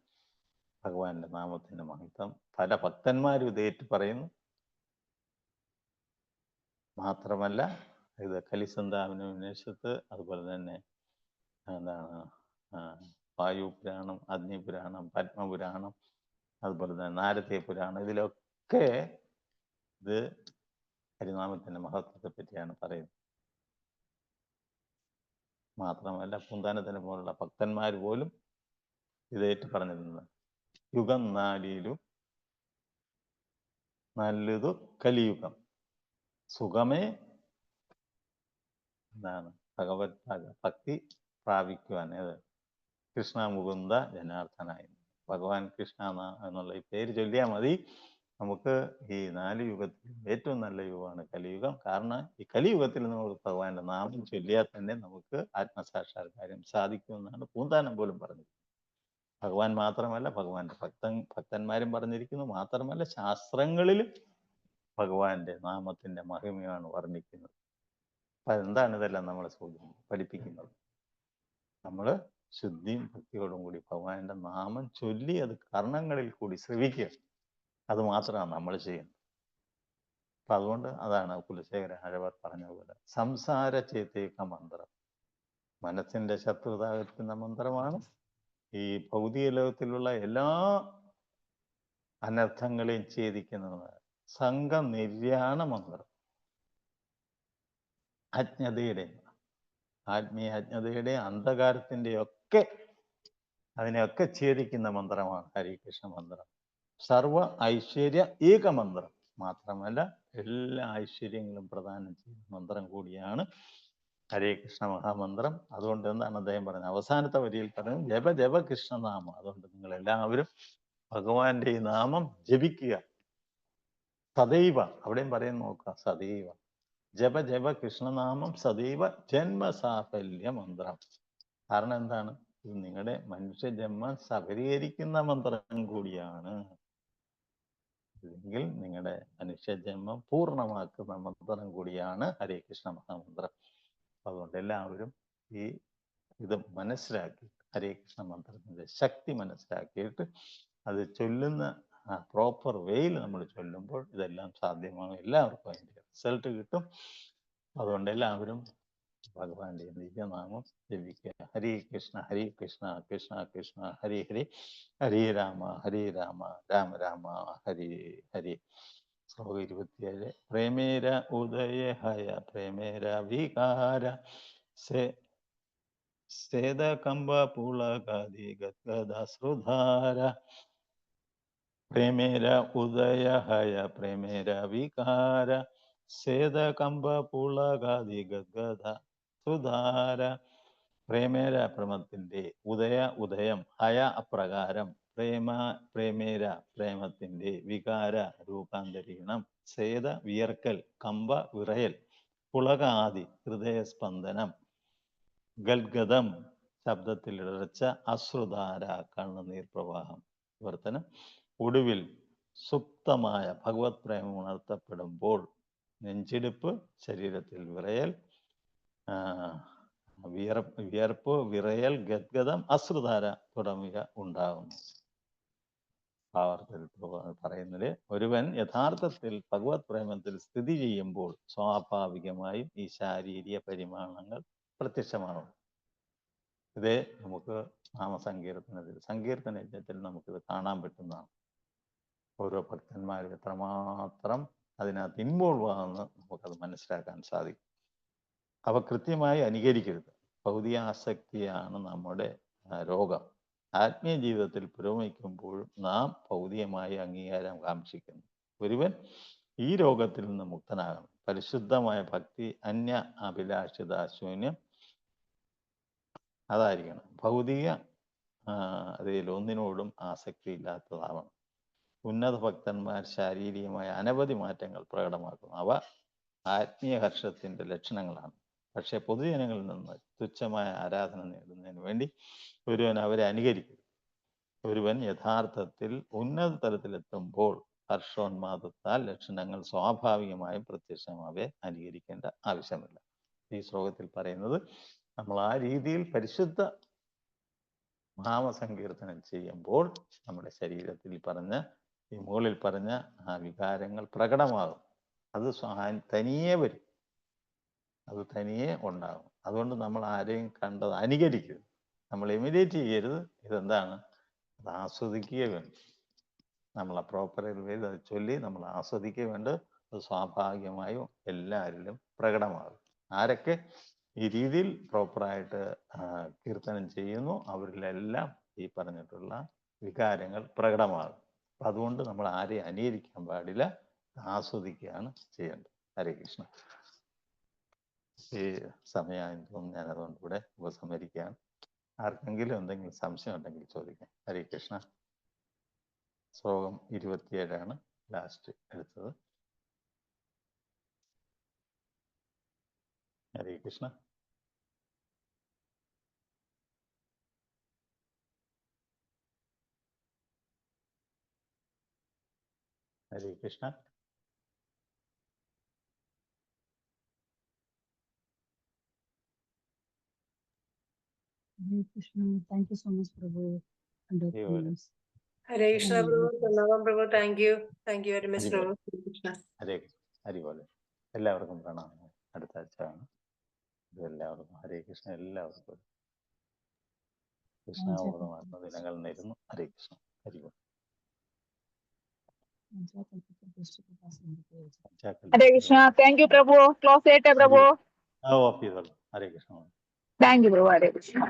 ഭഗവാന്റെ നാമത്തിന്റെ മഹത്വം പല ഭക്തന്മാരും ഇതേറ്റ് പറയുന്നു. മാത്രമല്ല ഇത് കലിസന്ധാവിനുപനിഷത്ത്, അതുപോലെ തന്നെ എന്താണ് വായുപുരാണം, അഗ്നിപുരാണം, പത്മപുരാണം, അതുപോലെ തന്നെ നാരദീയ പുരാണം, ഇതിലൊക്കെ ഇത് ഹരിനാമത്തിന്റെ മഹത്വത്തെ പറ്റിയാണ് പറയുന്നത്. മാത്രമല്ല പൂന്താനത്തിനെ പോലുള്ള ഭക്തന്മാർ പോലും ഇതേറ്റ് പറഞ്ഞിരുന്നത്. യുഗം നാലിലും നല്ലതു കലിയുഗം, സുഖമേ എന്താണ് ഭഗവത് ഭക്തി പ്രാപിക്കുവാൻ. ഏത്? കൃഷ്ണ മുകുന്ദ ജനാർദ്ദനായി. ഭഗവാൻ കൃഷ്ണ എന്നുള്ള ഈ പേര് ചൊല്ലിയാൽ മതി. നമുക്ക് ഈ 4 യുഗത്തിൽ ഏറ്റവും നല്ല യുഗമാണ് കലിയുഗം. കാരണം ഈ കലിയുഗത്തിൽ നമുക്ക് ഭഗവാന്റെ നാമം ചൊല്ലിയാൽ തന്നെ നമുക്ക് ആത്മസാക്ഷാത്കാരം സാധിക്കുമെന്നാണ് പൂന്താനം പോലും പറഞ്ഞത്. ഭഗവാൻ മാത്രമല്ല, ഭഗവാന്റെ ഭക്തന്മാരും പറഞ്ഞിരിക്കുന്നു. മാത്രമല്ല ശാസ്ത്രങ്ങളിലും ഭഗവാന്റെ നാമത്തിന്റെ മഹിമയാണ് വർണ്ണിക്കുന്നത്. അപ്പൊ എന്താണ് ഇതെല്ലാം നമ്മളെ പഠിപ്പിക്കുന്നത്? നമ്മൾ ശുദ്ധിയും ഭക്തിയോടും കൂടി ഭഗവാന്റെ നാമം ചൊല്ലി അത് കർണങ്ങളിൽ കൂടി ശ്രവിക്കുക. അത് മാത്രമാണ് നമ്മൾ ചെയ്യുന്നത്. അപ്പൊ അതുകൊണ്ട് അതാണ് കുലശേഖര ആഴവാർ പറഞ്ഞ പോലെ സംസാര ചേതേക മന്ത്രം, മനസ്സിന്റെ ശത്രുത അകറ്റുന്ന മന്ത്രമാണ്. ഈ ഭൗതിക ലോകത്തിലുള്ള എല്ലാ അനർത്ഥങ്ങളെയും ഛേദിക്കുന്നത് സംഘനിര്യാണ മന്ത്രം. അജ്ഞതയുടെ, ആത്മീയ അജ്ഞതയുടെ, അന്ധകാരത്തിന്റെ ഒക്കെ അതിനെയൊക്കെ ഛേദിക്കുന്ന മന്ത്രമാണ് ഹരികൃഷ്ണ മന്ത്രം. സർവ ഐശ്വര്യ ഏക മന്ത്രം. മാത്രമല്ല എല്ലാ ഐശ്വര്യങ്ങളും പ്രദാനം ചെയ്യുന്ന മന്ത്രം കൂടിയാണ് ഹരേ കൃഷ്ണ മഹാമന്ത്രം. അതുകൊണ്ട് എന്താണ് അദ്ദേഹം പറഞ്ഞത്? അവസാനത്തെ വരിയിൽ പറയുന്നത് ജപ ജപ കൃഷ്ണനാമം. അതുകൊണ്ട് നിങ്ങൾ എല്ലാവരും ഭഗവാന്റെ ഈ നാമം ജപിക്കുക. സദൈവ, അവിടെയും പറയുന്ന നോക്കുക, സദൈവ ജപ ജപ കൃഷ്ണനാമം സദൈവ ജന്മസാഫല്യ മന്ത്രം. കാരണം എന്താണ്? ഇത് നിങ്ങളുടെ മനുഷ്യജന്മം സഫലീകരിക്കുന്ന മന്ത്രം കൂടിയാണ്. അല്ലെങ്കിൽ നിങ്ങളുടെ മനുഷ്യജന്മം പൂർണ്ണമാക്കുന്ന മന്ത്രം കൂടിയാണ് ഹരേ കൃഷ്ണ മഹാമന്ത്രം. അതുകൊണ്ട് എല്ലാവരും ഇത് മനസ്സിലാക്കി ഹരേ കൃഷ്ണ മന്ത്രത്തിന്റെ ശക്തി മനസ്സിലാക്കിയിട്ട് അത് ചൊല്ലുന്ന പ്രോപ്പർ വേയിൽ നമ്മൾ ചൊല്ലുമ്പോൾ ഇതെല്ലാം സാധ്യമാണ്. എല്ലാവർക്കും അതിൻ്റെ റിസൾട്ട് കിട്ടും. അതുകൊണ്ട് എല്ലാവരും ഭഗവാന്റെ ദിവ്യനാമം ജപിക്കുക. ഹരേ കൃഷ്ണ കൃഷ്ണ കൃഷ്ണ ഹരി ഹരി, ഹരേ രാമ രാമ രാമ ഹരി ഹരി. ശ്ലോകം 27. പ്രേമേര ഉദയ ഹയ പ്രേമേര വികാര സേദകമ്പ പുളകാദി ഗദ്ഗദാശ്രുധാര. പ്രേമേര ഉദയ ഹയ പ്രേമേര വികാര സേദകമ്പ പുളകാദി ഗദ്ഗദ സുധാര. പ്രേമേര പ്രേമത്തിന്റെ, ഉദയം, ഹയ അപ്രകാരം, പ്രേമേര പ്രേമത്തിന്റെ, വികാര രൂപാന്തരീണം, സേത വിയർക്കൽ, കമ്പ വിറയൽ, പുളകാതി ഹൃദയസ്പന്ദനം, ഗൽഗതം ശബ്ദത്തിൽ ഇടർച്ച, അശ്രുധാര കണ്ണുനീർ പ്രവാഹം വിവർത്തനം. ഒടുവിൽ സുപ്തമായ ഭഗവത് പ്രേമം ഉണർത്തപ്പെടുമ്പോൾ നെഞ്ചിടിപ്പ്, ശരീരത്തിൽ വിറയൽ, വിയർപ്പ്, വിറയൽ, ഗദ്ഗതം, അശ്രുധാര തുടങ്ങിയ ഉണ്ടാകുന്നു. ഭാവാർത്ഥത്തിൽ പറയുന്നത്, ഒരുവൻ യഥാർത്ഥത്തിൽ ഭഗവത് പ്രേമത്തിൽ സ്ഥിതി ചെയ്യുമ്പോൾ സ്വാഭാവികമായും ഈ ശാരീരിക പരിമാണങ്ങൾ പ്രത്യക്ഷമാകും. ഇതേ നമുക്ക് സങ്കീർത്തന യജ്ഞത്തിൽ നമുക്കിത് കാണാൻ പറ്റുന്നതാണ്. ഓരോ ഭക്തന്മാരും എത്രമാത്രം അതിനകത്ത് ഇൻവോൾവ് ആകുമെന്ന് നമുക്കത് മനസ്സിലാക്കാൻ സാധിക്കും. അവ കൃത്യമായി അനുകരിക്കരുത്. ഭൗതിക ആസക്തിയാണ് നമ്മുടെ രോഗം. ആത്മീയ ജീവിതത്തിൽ പുരോഗമിക്കുമ്പോഴും നാം ഭൗതികമായ അംഗീകാരം കാക്ഷിക്കുന്നു. ഒരുവൻ ഈ രോഗത്തിൽ നിന്ന് മുക്തനാകണം. പരിശുദ്ധമായ ഭക്തി, അന്യ അഭിലാഷിത ശൂന്യം അതായിരിക്കണം. ഭൗതിക അതിൽ ഒന്നിനോടും ആസക്തി ഇല്ലാത്തതാവണം. ഉന്നത ഭക്തന്മാർ ശാരീരികമായ അനവധി മാറ്റങ്ങൾ പ്രകടമാക്കുന്നു. അവ ആത്മീയ ഹർഷത്തിന്റെ ലക്ഷണങ്ങളാണ്. പക്ഷെ പൊതുജനങ്ങളിൽ നിന്ന് തുച്ഛമായ ആരാധന നേടുന്നതിന് വേണ്ടി ഒരുവൻ അവരെ അനുകരിക്കും. ഒരുവൻ യഥാർത്ഥത്തിൽ ഉന്നത തലത്തിലെത്തുമ്പോൾ ഹർഷോന്മാദത്താൽ ലക്ഷണങ്ങൾ സ്വാഭാവികമായും പ്രത്യക്ഷമാവെ അനുകരിക്കേണ്ട ആവശ്യമില്ല. ഈ ശ്ലോകത്തിൽ പറയുന്നത്, നമ്മൾ ആ രീതിയിൽ പരിശുദ്ധ നാമസങ്കീർത്തനം ചെയ്യുമ്പോൾ നമ്മുടെ ശരീരത്തിൽ പറഞ്ഞ ഈ മുകളിൽ പറഞ്ഞ ആ വികാരങ്ങൾ പ്രകടമാകും. അത് തനിയെ വരും, അത് തനിയെ ഉണ്ടാകും. അതുകൊണ്ട് നമ്മൾ ആരെയും കണ്ടത് അനുകരിക്കരുത്, നമ്മൾ ഇമിറ്റേറ്റ് ചെയ്യരുത്. ഇതെന്താണ്? അത് ആസ്വദിക്കുക വേണ്ട. നമ്മൾ പ്രോപ്പറായിട്ട് വേണ്ടി അത് ചൊല്ലി നമ്മൾ ആസ്വദിക്കുക വേണ്ട. അത് സ്വാഭാവികമായും എല്ലാവരിലും പ്രകടമാകും. ആരൊക്കെ ഈ രീതിയിൽ പ്രോപ്പറായിട്ട് കീർത്തനം ചെയ്യുന്നു അവരിലെല്ലാം ഈ പറഞ്ഞിട്ടുള്ള വികാരങ്ങൾ പ്രകടമാകും. അപ്പം അതുകൊണ്ട് നമ്മൾ ആരെയും അനുകരിക്കാൻ പാടില്ല, ആസ്വദിക്കുകയാണ് ചെയ്യേണ്ടത്. ഹരേ കൃഷ്ണ. ഈ സമയം ഞാൻ അതുകൊണ്ട് ഇവിടെ ഉപസംഹരിക്കുകയാണ്. ആർക്കെങ്കിലും എന്തെങ്കിലും സംശയം ഉണ്ടെങ്കിൽ ചോദിക്കാം. ഹരേ കൃഷ്ണ. ശ്ലോകം 27 ലാസ്റ്റ് എടുത്തത്. ഹരേ കൃഷ്ണ. ഹരേ Krishna. Hare Krishna. Thank you so much, Prabhu. Hare Krishna, Prabhu. Pranamam, Prabhu. Thank you. Thank you very much, Prabhu. ഹരേ ഹരിപോലെ. എല്ലാവർക്കും പ്രണാമം. അടുത്ത ആഴ്ചയാണ്. എല്ലാവർക്കും ഹരേ കൃഷ്ണ. എല്ലാവർക്കും കൃഷ്ണാവൃതമാർന്ന ദിനങ്ങൾ നേരുന്നു. ഹരേ കൃഷ്ണ. ഹരിപോലെ. Hare Krishna. Thank you, Prabhu. Close it, Prabhu. Off ചെയ്തോളൂ. Hare Krishna. Thank you, Prabhu. Hare Krishna.